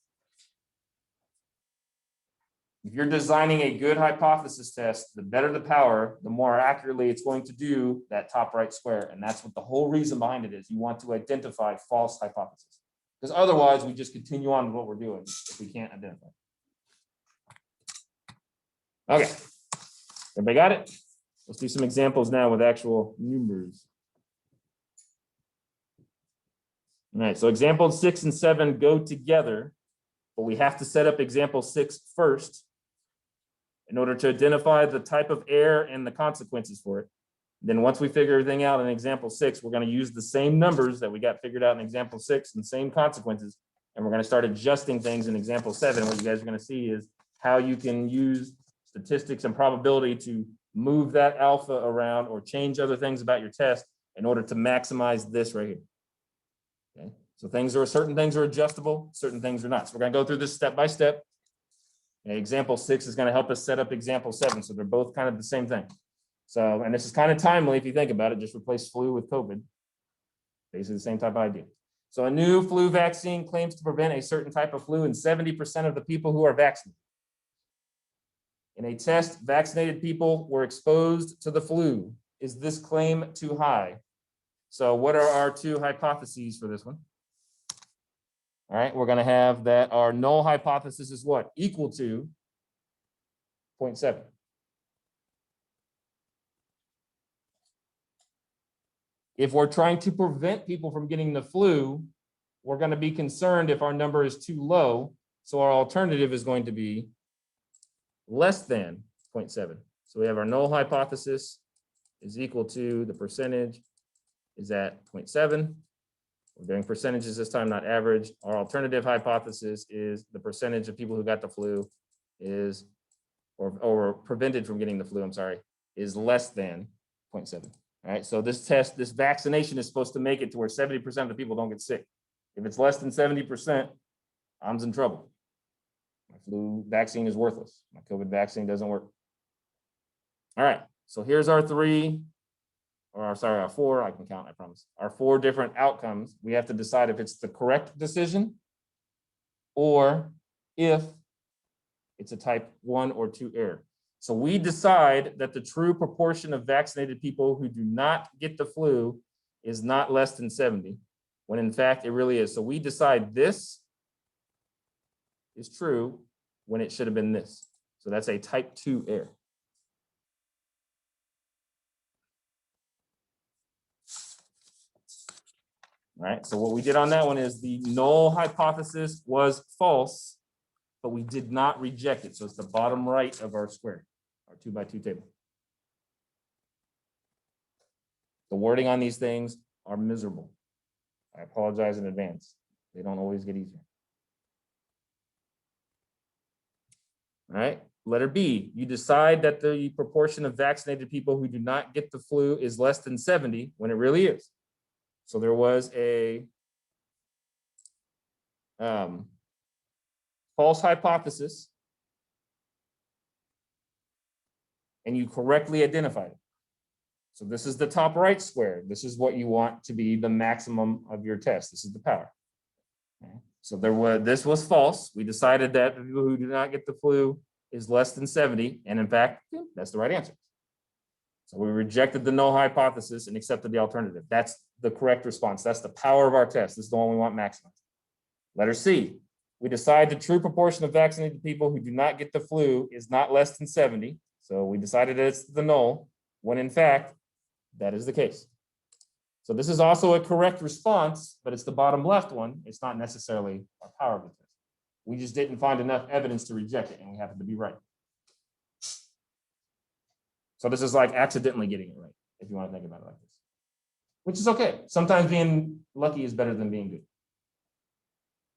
If you're designing a good hypothesis test, the better the power, the more accurately it's going to do that top right square. And that's what the whole reason behind it is. You want to identify false hypotheses. Because otherwise we just continue on with what we're doing if we can't identify. Okay, everybody got it? Let's do some examples now with actual numbers. All right, so example 6 and 7 go together, but we have to set up example 6 first in order to identify the type of error and the consequences for it. Then once we figure everything out in example 6, we're going to use the same numbers that we got figured out in example 6 and same consequences, and we're going to start adjusting things in example 7. What you guys are going to see is how you can use statistics and probability to move that alpha around or change other things about your test in order to maximize this right here. Okay, so certain things are adjustable, certain things are not. So we're going to go through this step by step. And example 6 is going to help us set up example 7. So they're both kind of the same thing. So, and this is kind of timely if you think about it, just replace flu with COVID. Basically the same type of idea. So a new flu vaccine claims to prevent a certain type of flu in 70% of the people who are vaccinated. In a test, vaccinated people were exposed to the flu. Is this claim too high? So what are our two hypotheses for this one? All right, we're going to have that our null hypothesis is what? Equal to 0.7. If we're trying to prevent people from getting the flu, we're going to be concerned if our number is too low. So our alternative is going to be less than 0.7. So we have our null hypothesis is equal to the percentage is at 0.7. We're doing percentages this time, not average. Our alternative hypothesis is the percentage of people who got the flu is, or prevented from getting the flu, I'm sorry, is less than 0.7. All right, so this test, this vaccination is supposed to make it to where 70% of the people don't get sick. If it's less than 70%, I'm in trouble. My flu vaccine is worthless. My COVID vaccine doesn't work. All right, so here's our our 4, I can count, I promise. Our 4 different outcomes. We have to decide if it's the correct decision or if it's a type 1 or 2 error. So we decide that the true proportion of vaccinated people who do not get the flu is not less than 70, when in fact it really is. So we decide this is true when it should have been this. So that's a type 2 error. All right, so what we did on that one is the null hypothesis was false, but we did not reject it. So it's the bottom right of our square, our 2x2 table. The wording on these things are miserable. I apologize in advance. They don't always get easier. All right, letter B, you decide that the proportion of vaccinated people who do not get the flu is less than 70 when it really is. So there was a false hypothesis, and you correctly identified it. So this is the top right square. This is what you want to be the maximum of your test. This is the power. Okay. So this was false. We decided that the people who do not get the flu is less than 70, and in fact, that's the right answer. So we rejected the null hypothesis and accepted the alternative. That's the correct response. That's the power of our test. This is the one we want maximized. Letter C, we decide the true proportion of vaccinated people who do not get the flu is not less than 70. So we decided that it's the null, when in fact, that is the case. So this is also a correct response, but it's the bottom left one. It's not necessarily our power of the test. We just didn't find enough evidence to reject it, and we happen to be right. So this is like accidentally getting it right, if you want to think about it like this, which is okay. Sometimes being lucky is better than being good.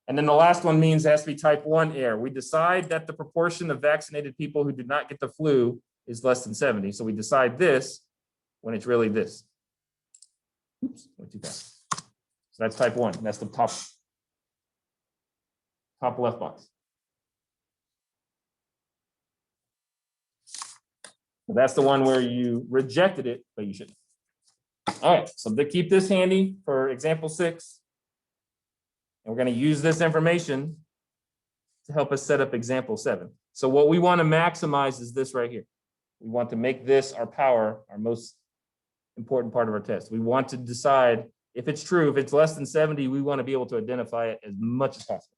And then the last one means it has to be type 1 error. We decide that the proportion of vaccinated people who did not get the flu is less than 70. So we decide this when it's really this. Oops, went too fast. So that's type 1. That's the top left box. That's the one where you rejected it, but you shouldn't. All right, so to keep this handy for example 6, and we're going to use this information to help us set up example 7. So what we want to maximize is this right here. We want to make this our power, our most important part of our test. We want to decide if it's true. If it's less than 70, we want to be able to identify it as much as possible.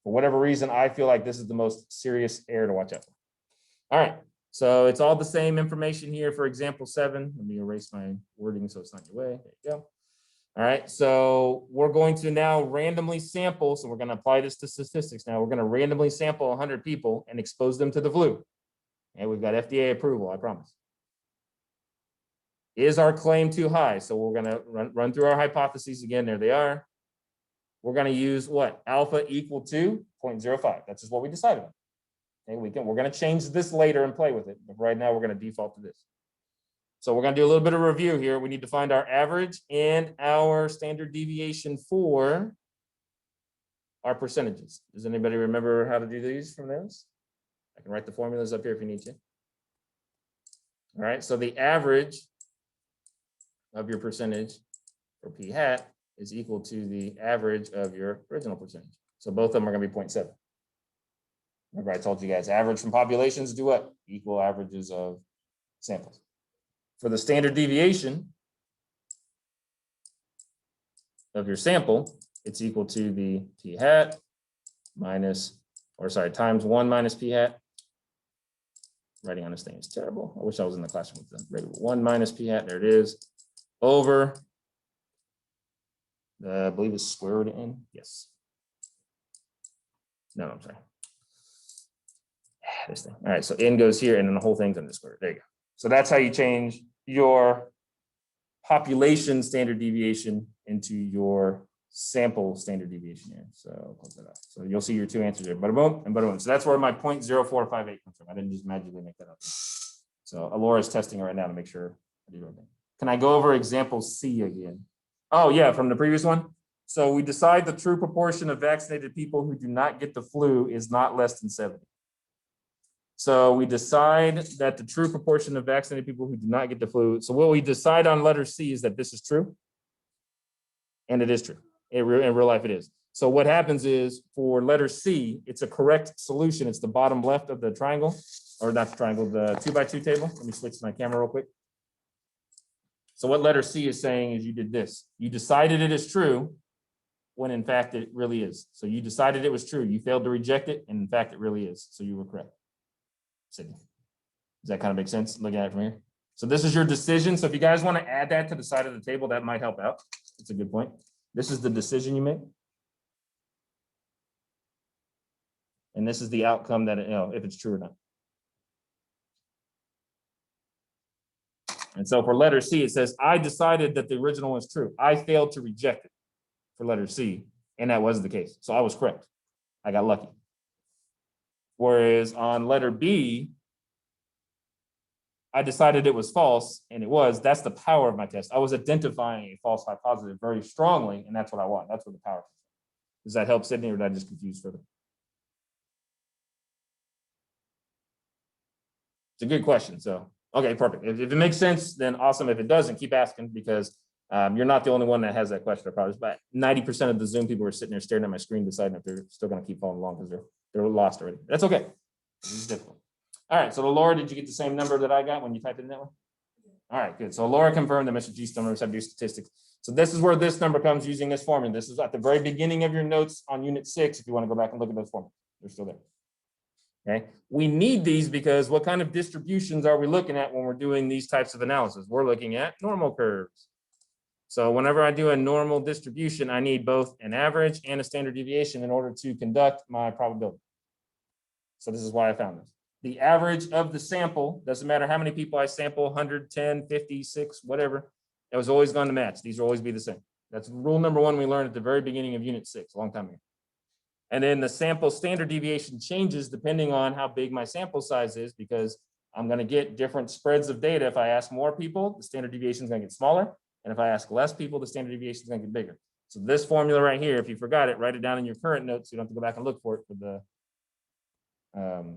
For whatever reason, I feel like this is the most serious error to watch out for. All right, so it's all the same information here for example 7. Let me erase my wording so it's not in your way. There you go. All right, so we're going to now randomly sample. So we're going to apply this to statistics now. We're going to randomly sample 100 people and expose them to the flu. And we've got FDA approval, I promise. Is our claim too high? So we're going to run through our hypotheses again. There they are. We're going to use what? Alpha equal to 0.05. That's just what we decided on. Okay, we're going to change this later and play with it, but right now we're going to default to this. So we're going to do a little bit of review here. We need to find our average and our standard deviation for our percentages. Does anybody remember how to do these from those? I can write the formulas up here if you need to. All right, so the average of your percentage for p hat is equal to the average of your original percentage. So both of them are going to be 0.7. Remember, I told you guys, average from populations do what? Equal averages of samples. For the standard deviation of your sample, it's equal to the p hat times 1 minus p hat. Writing on this thing is terrible. I wish I was in the classroom with the regular 1 minus p hat. There it is. Over, I believe it's square root of n. Yes. No, I'm sorry. This thing. All right, so n goes here, and then the whole thing's under the square root. There you go. So that's how you change your population standard deviation into your sample standard deviation here. So I'll close that up. So you'll see your two answers there, bada boom and bada boom. So that's where my 0.0458 comes from. I didn't just magically make that up. So Alora is testing it right now to make sure I do everything. Can I go over example C again? Oh yeah, from the previous one. So we decide the true proportion of vaccinated people who do not get the flu is not less than 70. So we decide that the true proportion of vaccinated people who do not get the flu. So what we decide on letter C is that this is true. And it is true. In real life, it is. So what happens is for letter C, it's a correct solution. It's the bottom left of the triangle, or not the triangle, the 2x2 table. Let me switch my camera real quick. So what letter C is saying is you did this. You decided it is true when in fact it really is. So you decided it was true. You failed to reject it, and in fact it really is. So you were correct. Sydney. Does that kind of make sense? Looking at it from here. So this is your decision. So if you guys want to add that to the side of the table, that might help out. It's a good point. This is the decision you make. And this is the outcome that, if it's true or not. And so for letter C, it says, I decided that the original was true. I failed to reject it for letter C, and that was the case. So I was correct. I got lucky. Whereas on letter B, I decided it was false, and it was. That's the power of my test. I was identifying a false hypothesis very strongly, and that's what I want. That's where the power comes from. Does that help, Sydney, or did I just confuse further? It's a good question. So, okay, perfect. If it makes sense, then awesome. If it doesn't, keep asking, because you're not the only one that has that question. Probably, but 90% of the Zoom people are sitting there staring at my screen, deciding if they're still going to keep following along because they're lost already. That's okay. This is difficult. All right. So, Laura, did you get the same number that I got when you typed in that one? All right, good. So Laura confirmed that Mr. G still knows how to do statistics. So this is where this number comes using this formula. This is at the very beginning of your notes on unit 6. If you want to go back and look at those formulas, they're still there. Okay. We need these because what kind of distributions are we looking at when we're doing these types of analysis? We're looking at normal curves. So whenever I do a normal distribution, I need both an average and a standard deviation in order to conduct my probability. So this is why I found this. The average of the sample, doesn't matter how many people I sample, 110, 56, whatever, it was always going to match. These will always be the same. That's rule number 1 we learned at the very beginning of unit 6, a long time ago. And then the sample standard deviation changes depending on how big my sample size is, because I'm going to get different spreads of data. If I ask more people, the standard deviation is going to get smaller. And if I ask less people, the standard deviation is going to get bigger. So this formula right here, if you forgot it, write it down in your current notes. So you don't have to go back and look for it for the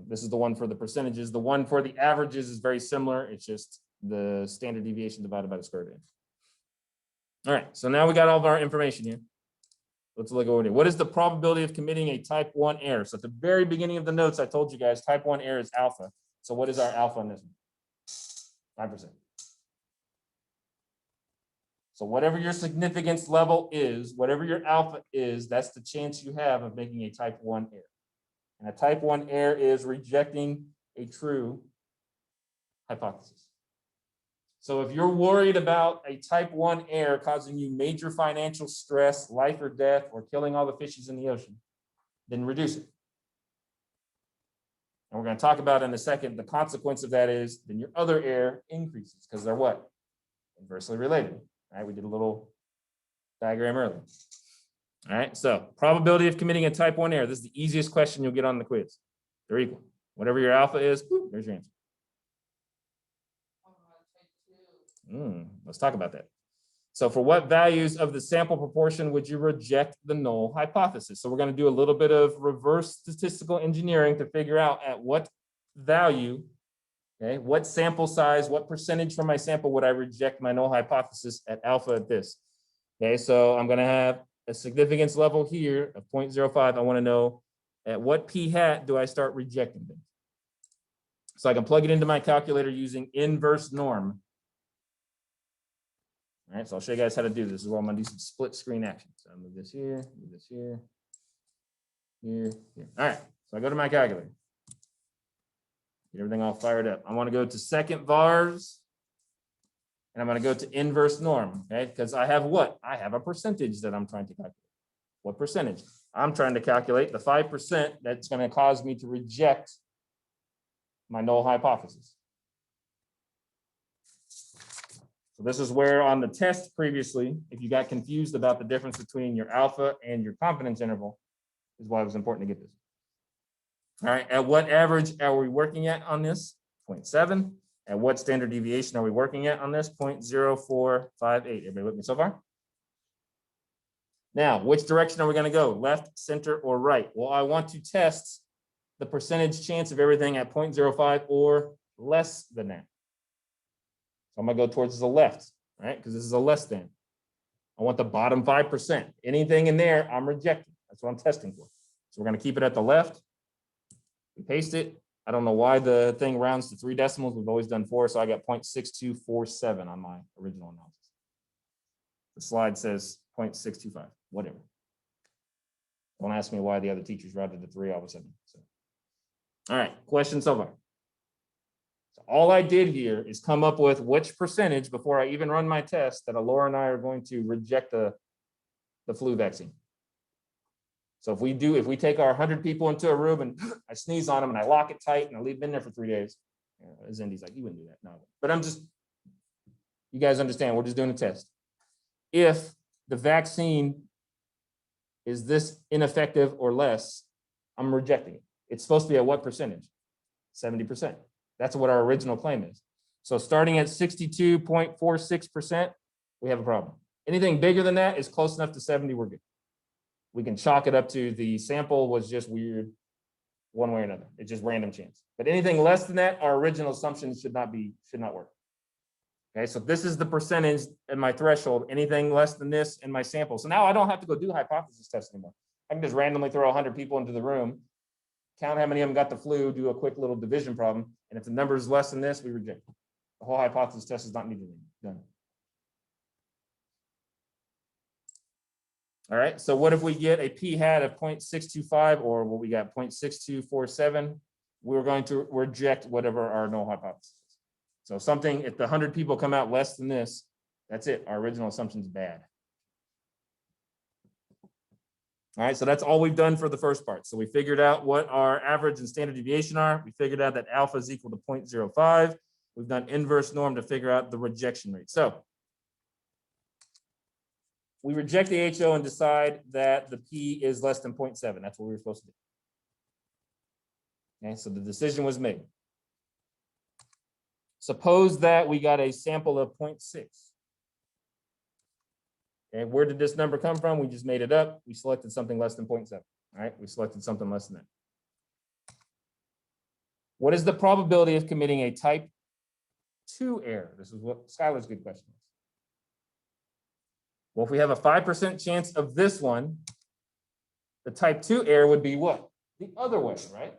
this is the one for the percentages. The one for the averages is very similar. It's just the standard deviation divided by the square root. All right, so now we got all of our information here. Let's look over here. What is the probability of committing a type 1 error? So at the very beginning of the notes, I told you guys type 1 error is alpha. So what is our alpha on this one? 5%. So whatever your significance level is, whatever your alpha is, that's the chance you have of making a type 1 error. And a type 1 error is rejecting a true hypothesis. So if you're worried about a type 1 error causing you major financial stress, life or death, or killing all the fishes in the ocean, then reduce it. And we're going to talk about in a second, the consequence of that is then your other error increases because they're what? Inversely related. All right, we did a little diagram earlier. All right, so probability of committing a type 1 error. This is the easiest question you'll get on the quiz. They're equal. Whatever your alpha is, boop, there's your answer. Let's talk about that. So for what values of the sample proportion would you reject the null hypothesis? So we're going to do a little bit of reverse statistical engineering to figure out at what value, okay, what sample size, what percentage from my sample would I reject my null hypothesis at alpha at this. Okay, so I'm going to have a significance level here of 0.05. I want to know at what p hat do I start rejecting them. So I can plug it into my calculator using inverse norm. All right, so I'll show you guys how to do this. This is where I'm going to do some split screen action. So I'll move this here, move this here, here, here. All right, so I go to my calculator. Get everything all fired up. I want to go to second vars, and I'm going to go to inverse norm, okay? Because I have what? I have a percentage that I'm trying to calculate. What percentage? I'm trying to calculate the 5% that's going to cause me to reject my null hypothesis. So this is where on the test previously, if you got confused about the difference between your alpha and your confidence interval, is why it was important to get this. All right, at what average are we working at on this? 0.7. At what standard deviation are we working at on this? 0.0458. Everybody with me so far? Now, which direction are we going to go? Left, center, or right? Well, I want to test the percentage chance of everything at 0.05 or less than that. So I'm going to go towards the left, right? Because this is a less than. I want the bottom 5%. Anything in there, I'm rejecting. That's what I'm testing for. So we're going to keep it at the left. We paste it. I don't know why the thing rounds to 3 decimals. We've always done 4, so I got 0.6247 on my original analysis. The slide says 0.625, whatever. Don't ask me why the other teachers rounded to 3 all of a sudden. So. All right, question so far. So all I did here is come up with which percentage before I even run my test that Laura and I are going to reject the flu vaccine. So if we take our 100 people into a room and I sneeze on them and I lock it tight and I leave them in there for 3 days, Zindy's like, you wouldn't do that. No, but you guys understand, we're just doing a test. If the vaccine is this ineffective or less, I'm rejecting it. It's supposed to be at what percentage? 70%. That's what our original claim is. So starting at 62.46%, we have a problem. Anything bigger than that is close enough to 70, we're good. We can chalk it up to the sample was just weird one way or another. It's just random chance. But anything less than that, our original assumption should not work. Okay, so this is the percentage in my threshold. Anything less than this in my sample. So now I don't have to go do hypothesis tests anymore. I can just randomly throw 100 people into the room, count how many of them got the flu, do a quick little division problem. And if the number is less than this, we reject it. The whole hypothesis test is not needed. Done. All right, so what if we get a p-hat of 0.625 or what we got 0.6247? We're going to reject whatever our null hypothesis is. So something, if the 100 people come out less than this, that's it. Our original assumption is bad. All right, so that's all we've done for the first part. So we figured out what our average and standard deviation are. We figured out that alpha is equal to 0.05. We've done inverse norm to figure out the rejection rate. So we reject the HO and decide that the P is less than 0.7. That's what we were supposed to do. Okay, so the decision was made. Suppose that we got a sample of 0.6. And where did this number come from? We just made it up. We selected something less than 0.7. All right, we selected something less than that. What is the probability of committing a type 2 error? This is what Skylar's good question is. Well, if we have a 5% chance of this one, the type 2 error would be what? The other way, right?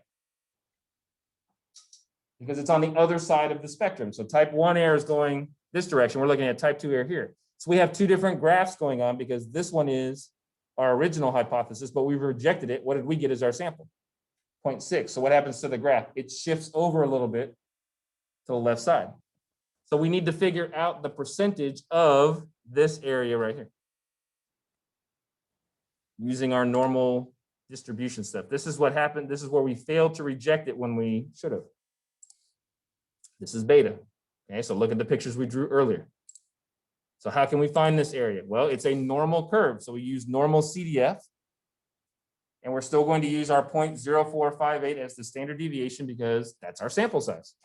Because it's on the other side of the spectrum. So type 1 error is going this direction. We're looking at type 2 error here. So we have 2 different graphs going on because this one is our original hypothesis, but we've rejected it. What did we get as our sample? 0.6. So what happens to the graph? It shifts over a little bit to the left side. So we need to figure out the percentage of this area right here using our normal distribution stuff. This is what happened. This is where we failed to reject it when we should have. This is beta. Okay, so look at the pictures we drew earlier. So how can we find this area? Well, it's a normal curve. So we use normal CDF. And we're still going to use our 0.0458 as the standard deviation because that's our sample size.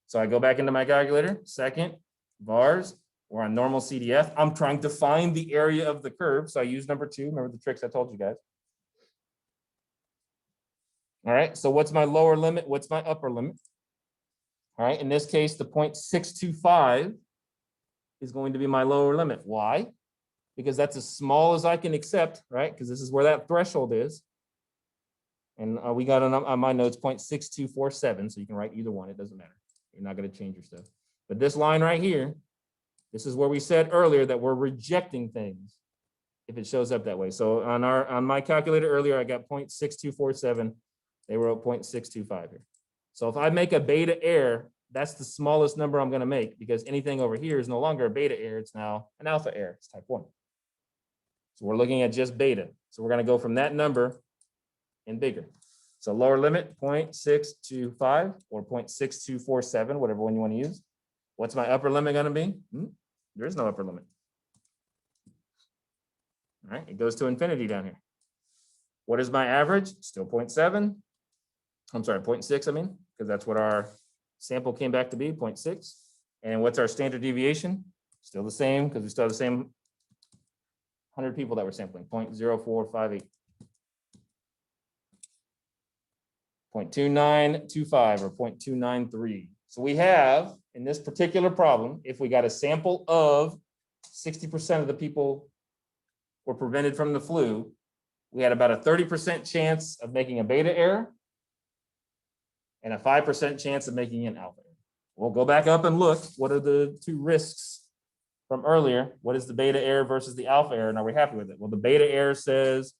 So I go back into my calculator, second, vars, we're on normal CDF. I'm trying to find the area of the curve. So I use number 2. Remember the tricks I told you guys. All right, so what's my lower limit? What's my upper limit? All right, in this case, the 0.625 is going to be my lower limit. Why? Because that's as small as I can accept, right? Because this is where that threshold is. And we got on my notes 0.6247, so you can write either one. It doesn't matter. You're not going to change your stuff. But this line right here, this is where we said earlier that we're rejecting things if it shows up that way. So on my calculator earlier, I got 0.6247. They wrote 0.625 here. So if I make a beta error, that's the smallest number I'm going to make because anything over here is no longer a beta error. It's now an alpha error. It's type 1. So we're looking at just beta. So we're going to go from that number and bigger. So lower limit 0.625 or 0.6247, whatever one you want to use. What's my upper limit going to be? There is no upper limit. All right, it goes to infinity down here. What is my average? Still 0.7. I'm sorry, 0.6, I mean, because that's what our sample came back to be, 0.6. And what's our standard deviation? Still the same, because we still have the same 100 people that we're sampling, 0.0458. 0.2925 or 0.293. So we have, in this particular problem, if we got a sample of 60% of the people were prevented from the flu, we had about a 30% chance of making a beta error and a 5% chance of making an alpha error. We'll go back up and look, what are the two risks from earlier? What is the beta error versus the alpha error? And are we happy with it? Well, the beta error says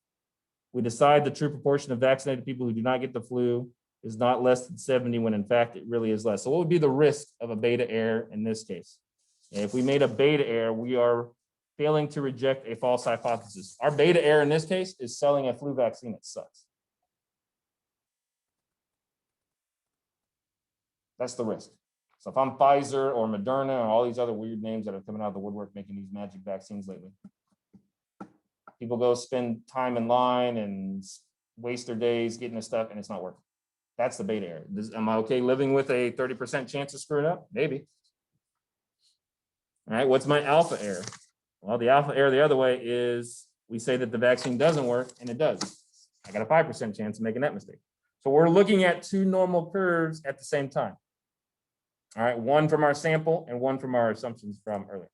we decide the true proportion of vaccinated people who do not get the flu is not less than 70 when in fact it really is less. So what would be the risk of a beta error in this case? And if we made a beta error, we are failing to reject a false hypothesis. Our beta error in this case is selling a flu vaccine that sucks. That's the risk. So if I'm Pfizer or Moderna or all these other weird names that are coming out of the woodwork making these magic vaccines lately, people go spend time in line and waste their days getting this stuff and it's not working. That's the beta error. Am I okay living with a 30% chance of screwing up? Maybe. All right, what's my alpha error? Well, the alpha error the other way is we say that the vaccine doesn't work and it does. I got a 5% chance of making that mistake. So we're looking at two normal curves at the same time. All right, one from our sample and one from our assumptions from earlier.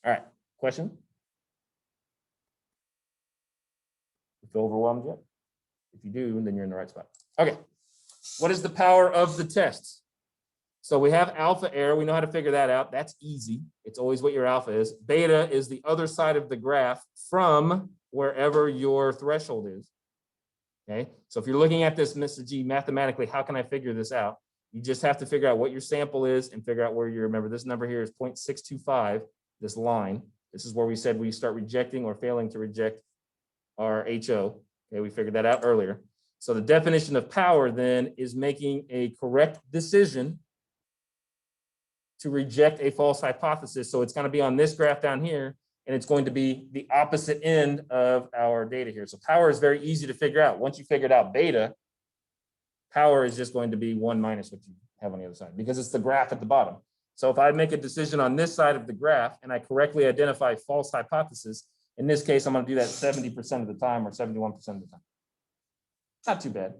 All right, question? You feel overwhelmed yet? If you do, then you're in the right spot. Okay, what is the power of the test? So we have alpha error. We know how to figure that out. That's easy. It's always what your alpha is. Beta is the other side of the graph from wherever your threshold is. Okay, so if you're looking at this, Mr. G, mathematically, how can I figure this out? You just have to figure out what your sample is and figure out where you remember. This number here is 0.625, this line. This is where we said we start rejecting or failing to reject our HO. Okay, we figured that out earlier. So the definition of power then is making a correct decision to reject a false hypothesis. So it's going to be on this graph down here, and it's going to be the opposite end of our data here. So power is very easy to figure out. Once you figured out beta, power is just going to be 1 minus what you have on the other side because it's the graph at the bottom. So if I make a decision on this side of the graph and I correctly identify false hypothesis, in this case, I'm going to do that 70% of the time or 71% of the time. Not too bad.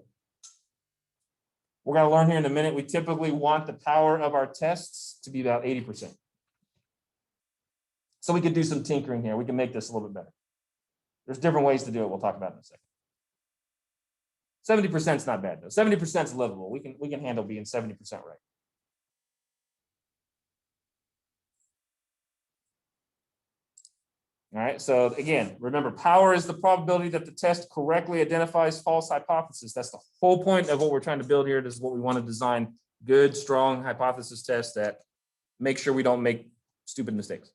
We're going to learn here in a minute. We typically want the power of our tests to be about 80%. So we could do some tinkering here. We can make this a little bit better. There's different ways to do it. We'll talk about it in a second. 70% is not bad though. 70% is livable. We can handle being 70% right. All right, so again, remember, power is the probability that the test correctly identifies false hypothesis. That's the whole point of what we're trying to build here. This is what we want to design good, strong hypothesis tests that make sure we don't make stupid mistakes.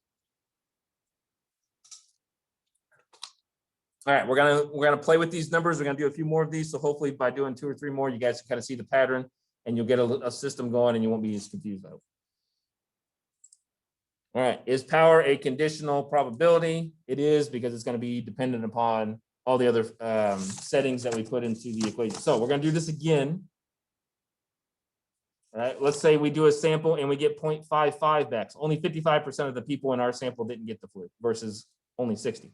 All right, we're gonna play with these numbers. We're gonna do a few more of these. So hopefully by doing 2 or 3 more, you guys can kind of see the pattern and you'll get a system going and you won't be as confused, I hope. All right, is power a conditional probability? It is, because it's going to be dependent upon all the other settings that we put into the equation. So we're going to do this again. All right, let's say we do a sample and we get 0.55 back. So only 55% of the people in our sample didn't get the flu versus only 60.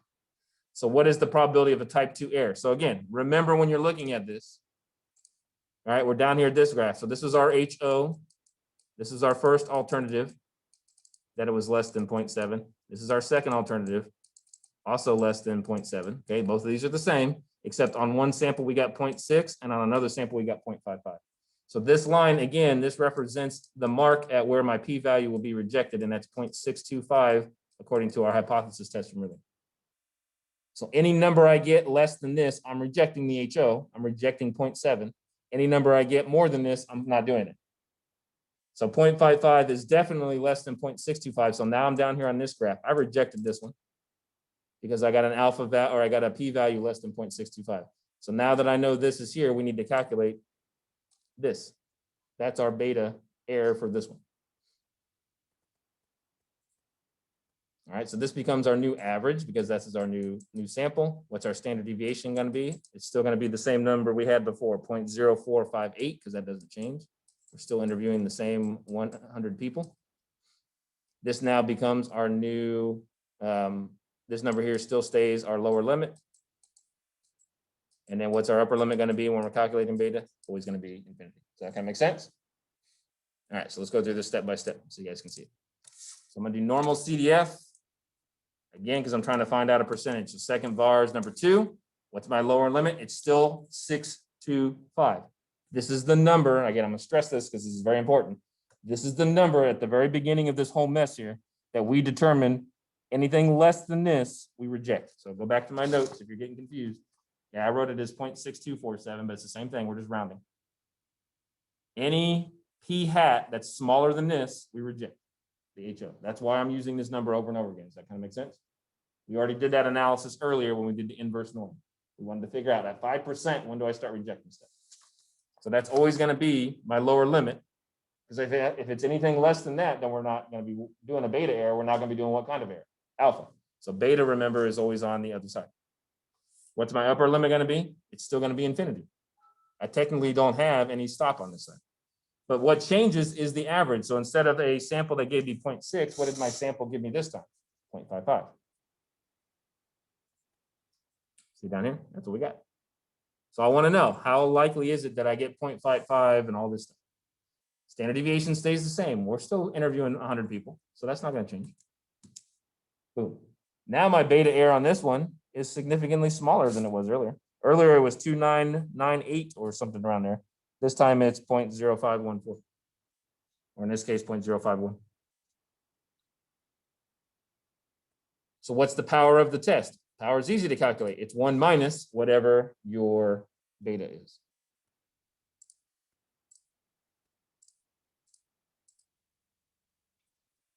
So what is the probability of a type 2 error? So again, remember when you're looking at this, all right, we're down here at this graph. So this is our HO. This is our first alternative, that it was less than 0.7. This is our second alternative, also less than 0.7. Okay, both of these are the same, except on one sample we got 0.6 and on another sample we got 0.55. So this line, again, this represents the mark at where my p-value will be rejected, and that's 0.625 according to our hypothesis test from earlier. So any number I get less than this, I'm rejecting the HO, I'm rejecting 0.7. Any number I get more than this, I'm not doing it. So 0.55 is definitely less than 0.625. So now I'm down here on this graph. I rejected this one because I got an alpha value, or I got a p-value less than 0.625. So now that I know this is here, we need to calculate this. That's our beta error for this one. All right, so this becomes our new average because this is our new sample. What's our standard deviation going to be? It's still going to be the same number we had before, 0.0458, because that doesn't change. We're still interviewing the same 100 people. This now becomes our new, this number here still stays our lower limit. And then what's our upper limit going to be when we're calculating beta? Always going to be infinity. Does that kind of make sense? All right, so let's go through this step by step so you guys can see it. So I'm going to do normal CDF. Again, because I'm trying to find out a percentage. So second var is number 2. What's my lower limit? It's still 625. This is the number. Again, I'm going to stress this because this is very important. This is the number at the very beginning of this whole mess here that we determine anything less than this, we reject. So go back to my notes if you're getting confused. Yeah, I wrote it as 0.6247, but it's the same thing. We're just rounding. Any p hat that's smaller than this, we reject. The HO. That's why I'm using this number over and over again. Does that kind of make sense? We already did that analysis earlier when we did the inverse norm. We wanted to figure out at 5%, when do I start rejecting stuff? So that's always going to be my lower limit. Because if it's anything less than that, then we're not going to be doing a beta error. We're not going to be doing what kind of error? Alpha. So beta, remember, is always on the other side. What's my upper limit going to be? It's still going to be infinity. I technically don't have any stop on this side. But what changes is the average. So instead of a sample that gave me 0.6, what did my sample give me this time? 0.55. See down here? That's what we got. So I want to know, how likely is it that I get 0.55 and all this stuff? Standard deviation stays the same. We're still interviewing 100 people, so that's not going to change. Boom. Now my beta error on this one is significantly smaller than it was earlier. Earlier it was 2998 or something around there. This time it's 0.0514, or in this case, 0.051. So what's the power of the test? Power is easy to calculate. It's 1 minus whatever your beta is.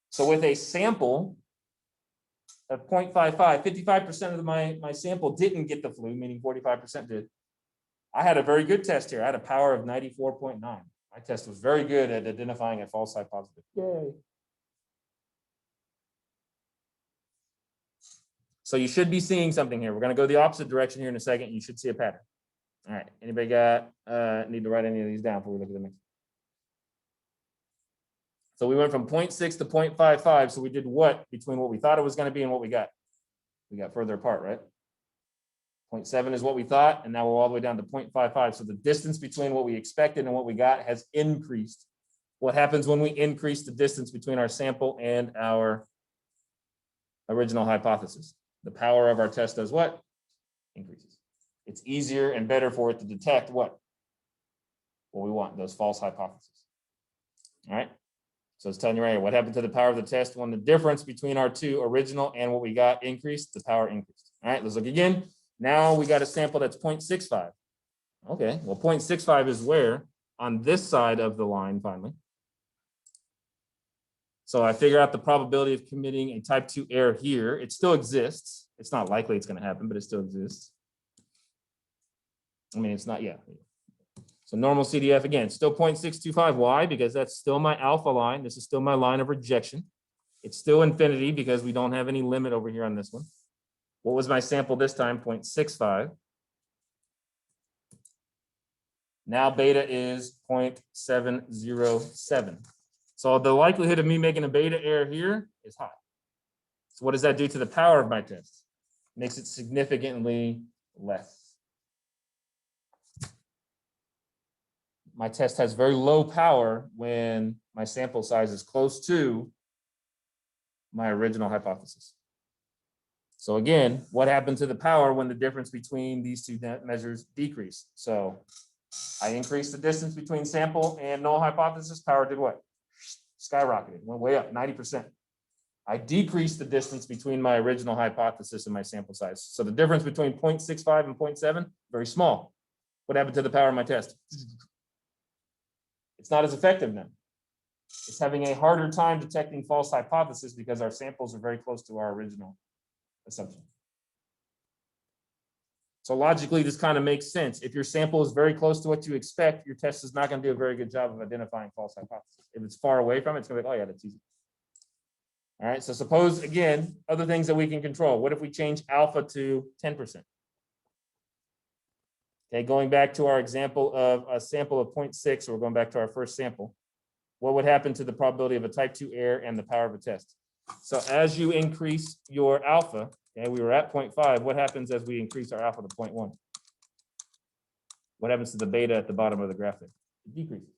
So with a sample of 0.55, 55% of my sample didn't get the flu, meaning 45% did. I had a very good test here. I had a power of 94.9. My test was very good at identifying a false hypothesis. Yay. So you should be seeing something here. We're going to go the opposite direction here in a second. You should see a pattern. All right. Anybody got need to write any of these down before we look at the next? So we went from 0.6 to 0.55. So we did what between what we thought it was going to be and what we got? We got further apart, right? 0.7 is what we thought, and now we're all the way down to 0.55. So the distance between what we expected and what we got has increased. What happens when we increase the distance between our sample and our original hypothesis? The power of our test does what? Increases. It's easier and better for it to detect what? What we want, those false hypotheses. All right. So it's telling you right here, what happened to the power of the test when the difference between our two original and what we got increased, the power increased. All right, let's look again. Now we got a sample that's 0.65. Okay, well, 0.65 is where? On this side of the line, finally. So I figure out the probability of committing a type 2 error here. It still exists. It's not likely it's going to happen, but it still exists. I mean, it's not, yeah. So normal CDF, again, still 0.625. Why? Because that's still my alpha line. This is still my line of rejection. It's still infinity because we don't have any limit over here on this one. What was my sample this time? 0.65. Now beta is 0.707. So the likelihood of me making a beta error here is high. So what does that do to the power of my test? Makes it significantly less. My test has very low power when my sample size is close to my original hypothesis. So again, what happened to the power when the difference between these two measures decreased? So I increased the distance between sample and null hypothesis. Power did what? Skyrocketed, went way up, 90%. I decreased the distance between my original hypothesis and my sample size. So the difference between 0.65 and 0.7, very small. What happened to the power of my test? It's not as effective now. It's having a harder time detecting false hypotheses because our samples are very close to our original assumption. So logically, this kind of makes sense. If your sample is very close to what you expect, your test is not going to do a very good job of identifying false hypotheses. If it's far away from it, it's going to be like, oh yeah, that's easy. All right, so suppose, again, other things that we can control. What if we change alpha to 10%? Okay, going back to our example of a sample of 0.6, so we're going back to our first sample. What would happen to the probability of a type 2 error and the power of a test? So as you increase your alpha, okay, we were at 0.5. What happens as we increase our alpha to 0.1? What happens to the beta at the bottom of the graphic? It decreases.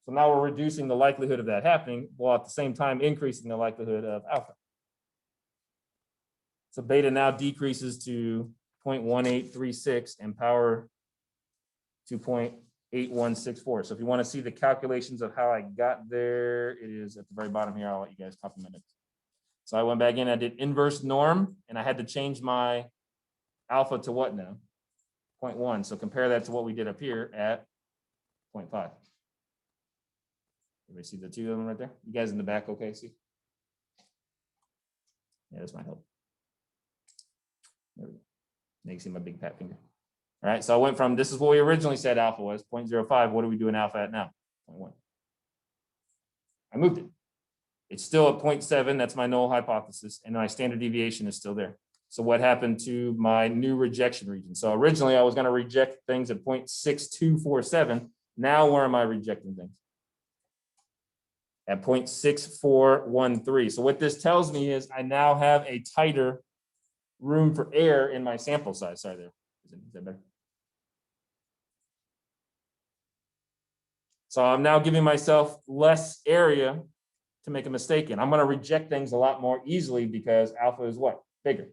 So now we're reducing the likelihood of that happening, while at the same time increasing the likelihood of alpha. So beta now decreases to 0.1836 and power to 0.8164. So if you want to see the calculations of how I got there, it is at the very bottom here. I'll let you guys compliment it. So I went back in, I did inverse norm, and I had to change my alpha to what now? 0.1. So compare that to what we did up here at 0.5. Everybody see the two of them right there? You guys in the back, okay? See? Yeah, this might help. There we go. Now you see my big fat finger. All right, so I went from, this is what we originally said alpha was, 0.05. What are we doing alpha at now? 0.1. I moved it. It's still at 0.7. That's my null hypothesis. And my standard deviation is still there. So what happened to my new rejection region? So originally I was going to reject things at 0.6247. Now where am I rejecting things? At 0.6413. So what this tells me is I now have a tighter room for error in my sample size. Sorry there. Is that better? So I'm now giving myself less area to make a mistake in. I'm going to reject things a lot more easily because alpha is what? Bigger.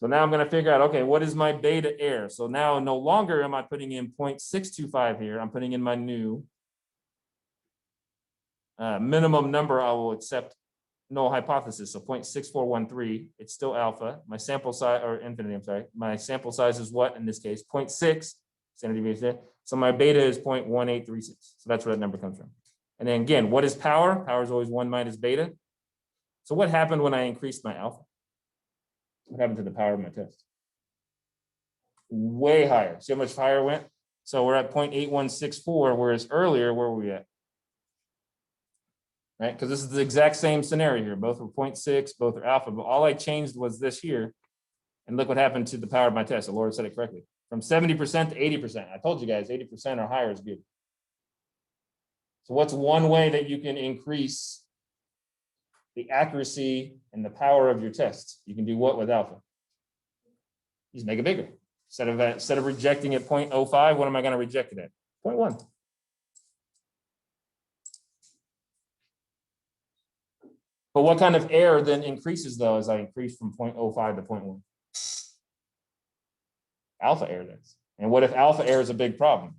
So now I'm going to figure out, okay, what is my beta error? So now no longer am I putting in 0.625 here. I'm putting in my new minimum number I will accept null hypothesis. So 0.6413, it's still alpha. My sample size, or infinity, I'm sorry. My sample size is what in this case? 0.6. Standard deviation. So my beta is 0.1836. So that's where that number comes from. And then again, what is power? Power is always 1 minus beta. So what happened when I increased my alpha? What happened to the power of my test? Way higher. See how much higher it went? So we're at 0.8164, whereas earlier, where were we at? Right? Because this is the exact same scenario here. Both were 0.6, both are alpha, but all I changed was this here. And look what happened to the power of my test. So Laura said it correctly. From 70% to 80%. I told you guys 80% or higher is good. So what's one way that you can increase the accuracy and the power of your test? You can do what with alpha? You just make it bigger. Instead of rejecting at 0.05, what am I going to reject it at? 0.1. But what kind of error then increases though as I increase from 0.05 to 0.1? Alpha error does. And what if alpha error is a big problem?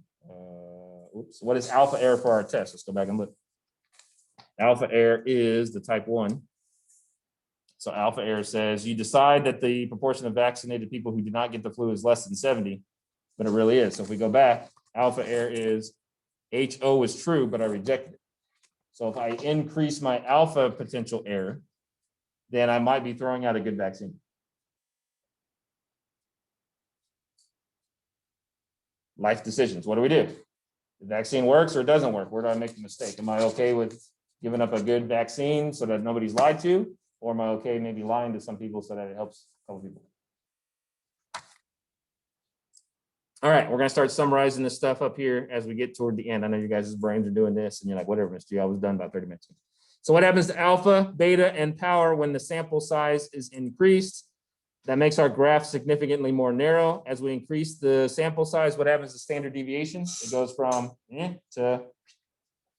Oops. What is alpha error for our test? Let's go back and look. Alpha error is the type 1. So alpha error says you decide that the proportion of vaccinated people who did not get the flu is less than 70, but it really is. So if we go back, alpha error is HO is true, but I rejected it. So if I increase my alpha potential error, then I might be throwing out a good vaccine. Life decisions. What do we do? The vaccine works or it doesn't work. Where do I make the mistake? Am I okay with giving up a good vaccine so that nobody's lied to? Or am I okay maybe lying to some people so that it helps a couple people? All right, we're going to start summarizing this stuff up here as we get toward the end. I know you guys' brains are doing this and you're like, whatever, Mr. G, I was done about 30 minutes ago. So what happens to alpha, beta, and power when the sample size is increased? That makes our graph significantly more narrow. As we increase the sample size, what happens to standard deviation? It goes from to, so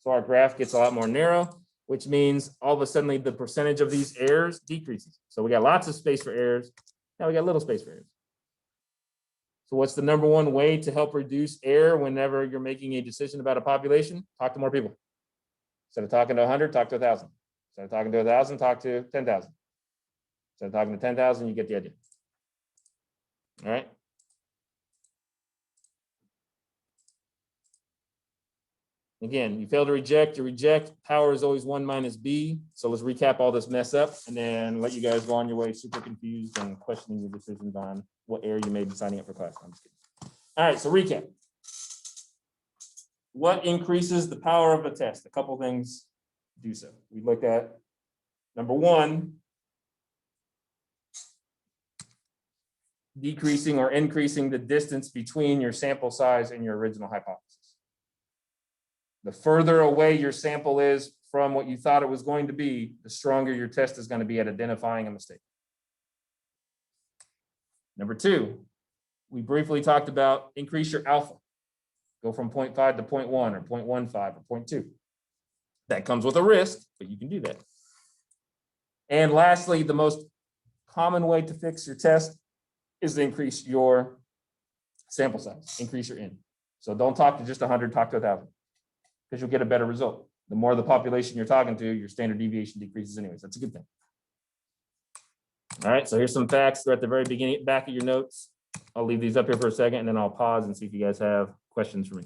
our graph gets a lot more narrow, which means all of a sudden the percentage of these errors decreases. So we got lots of space for errors. Now we got little space for errors. So what's the number one way to help reduce error whenever you're making a decision about a population? Talk to more people. Instead of talking to 100, talk to 1,000. Instead of talking to 1,000, talk to 10,000. Instead of talking to 10,000, you get the idea. All right. Again, you fail to reject, you reject. Power is always 1 minus B. So let's recap all this mess up and then let you guys go on your way super confused and questioning your decisions on what error you may be signing up for class. I'm just kidding. All right, so recap. What increases the power of a test? A couple things do so. We looked at number one, decreasing or increasing the distance between your sample size and your original hypothesis. The further away your sample is from what you thought it was going to be, the stronger your test is going to be at identifying a mistake. Number two, we briefly talked about increase your alpha. Go from 0.5 to 0.1 or 0.15 or 0.2. That comes with a risk, but you can do that. And lastly, the most common way to fix your test is to increase your sample size, increase your N. So don't talk to just 100, talk to 1,000, because you'll get a better result. The more the population you're talking to, your standard deviation decreases anyways. That's a good thing. All right, so here's some facts. They're at the very beginning, back of your notes. I'll leave these up here for a second, and then I'll pause and see if you guys have questions for me.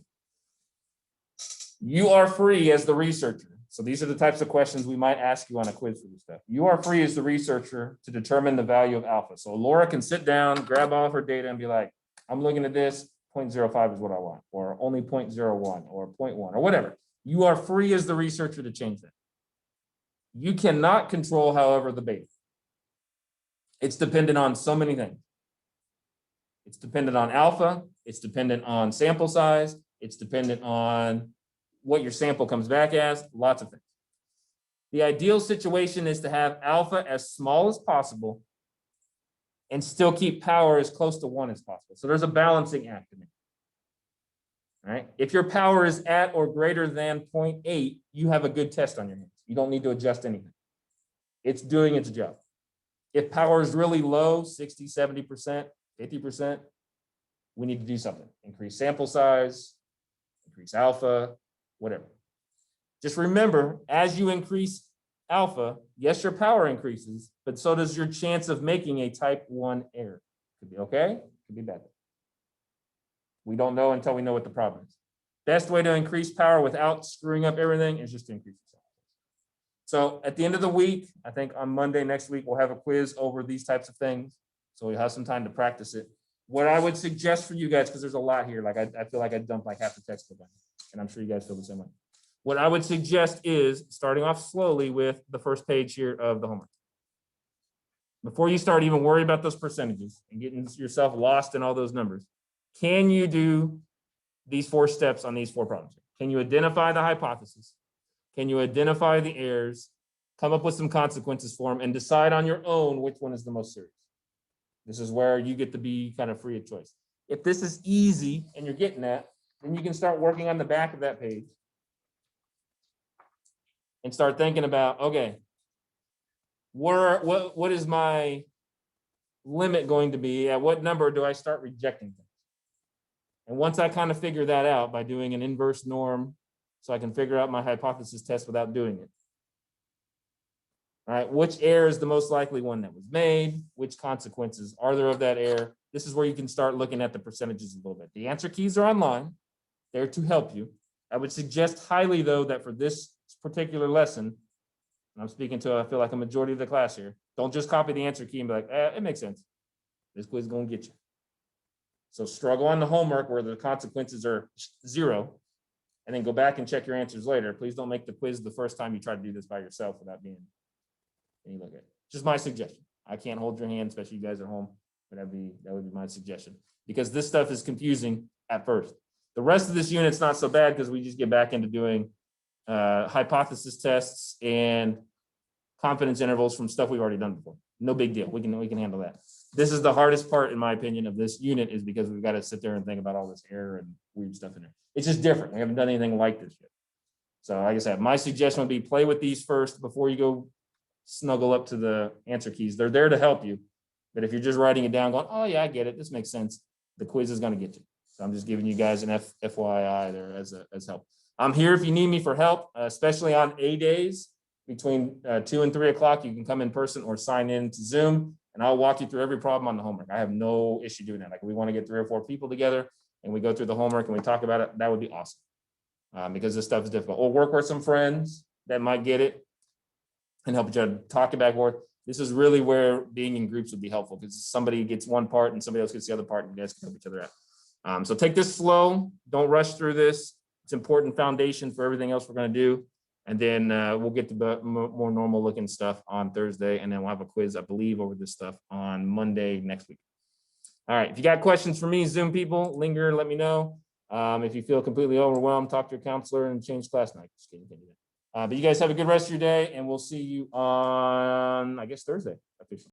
You are free as the researcher. So these are the types of questions we might ask you on a quiz for this stuff. You are free as the researcher to determine the value of alpha. So Laura can sit down, grab all of her data and be like, I'm looking at this, 0.05 is what I want, or only 0.01 or 0.1 or whatever. You are free as the researcher to change that. You cannot control, however, the beta. It's dependent on so many things. It's dependent on alpha, it's dependent on sample size, it's dependent on what your sample comes back as, lots of things. The ideal situation is to have alpha as small as possible and still keep power as close to 1 as possible. So there's a balancing act in it. All right. If your power is at or greater than 0.8, you have a good test on your hands. You don't need to adjust anything. It's doing its job. If power is really low, 60, 70%, 50%, we need to do something. Increase sample size, increase alpha, whatever. Just remember, as you increase alpha, yes, your power increases, but so does your chance of making a type 1 error. Could be okay, could be bad. We don't know until we know what the problem is. Best way to increase power without screwing up everything is just to increase the sample. So at the end of the week, I think on Monday next week, we'll have a quiz over these types of things. So you'll have some time to practice it. What I would suggest for you guys, because there's a lot here, like I feel like I dumped like half the textbook on you, and I'm sure you guys feel the same way. What I would suggest is starting off slowly with the first page here of the homework. Before you start even worrying about those percentages and getting yourself lost in all those numbers, can you do these 4 steps on these 4 problems? Can you identify the hypothesis? Can you identify the errors, come up with some consequences for them, and decide on your own which one is the most serious? This is where you get to be kind of free of choice. If this is easy and you're getting that, then you can start working on the back of that page and start thinking about, okay, what is my limit going to be? At what number do I start rejecting things? And once I kind of figure that out by doing an inverse norm, so I can figure out my hypothesis test without doing it. All right, which error is the most likely one that was made? Which consequences are there of that error? This is where you can start looking at the percentages a little bit. The answer keys are online. They're to help you. I would suggest highly, though, that for this particular lesson, and I'm speaking to, I feel like a majority of the class here, don't just copy the answer key and be like, it makes sense. This quiz is going to get you. So struggle on the homework where the consequences are 0, and then go back and check your answers later. Please don't make the quiz the first time you try to do this by yourself without being. And you look at it. Just my suggestion. I can't hold your hand, especially you guys at home, but that would be my suggestion, because this stuff is confusing at first. The rest of this unit's not so bad because we just get back into doing hypothesis tests and confidence intervals from stuff we've already done before. No big deal. We can handle that. This is the hardest part, in my opinion, of this unit, is because we've got to sit there and think about all this error and weird stuff in there. It's just different. We haven't done anything like this yet. So like I said, my suggestion would be play with these first before you go snuggle up to the answer keys. They're there to help you. But if you're just writing it down going, oh yeah, I get it, this makes sense, the quiz is going to get you. So I'm just giving you guys an FYI there as help. I'm here if you need me for help, especially on A days between 2 and 3 o'clock. You can come in person or sign in to Zoom, and I'll walk you through every problem on the homework. I have no issue doing that. Like, we want to get 3 or 4 people together and we go through the homework and we talk about it. That would be awesome, because this stuff is difficult. Or work with some friends that might get it and help each other talk it back and forth. This is really where being in groups would be helpful, because somebody gets one part and somebody else gets the other part, and you guys can help each other out. So take this slow. Don't rush through this. It's important foundation for everything else we're going to do. And then we'll get to the more normal looking stuff on Thursday, and then we'll have a quiz, I believe, over this stuff on Monday next week. All right, if you got questions for me, Zoom people, linger, let me know. If you feel completely overwhelmed, talk to your counselor and change class night. Just kidding, can't do that. But you guys have a good rest of your day, and we'll see you on, I guess, Thursday officially.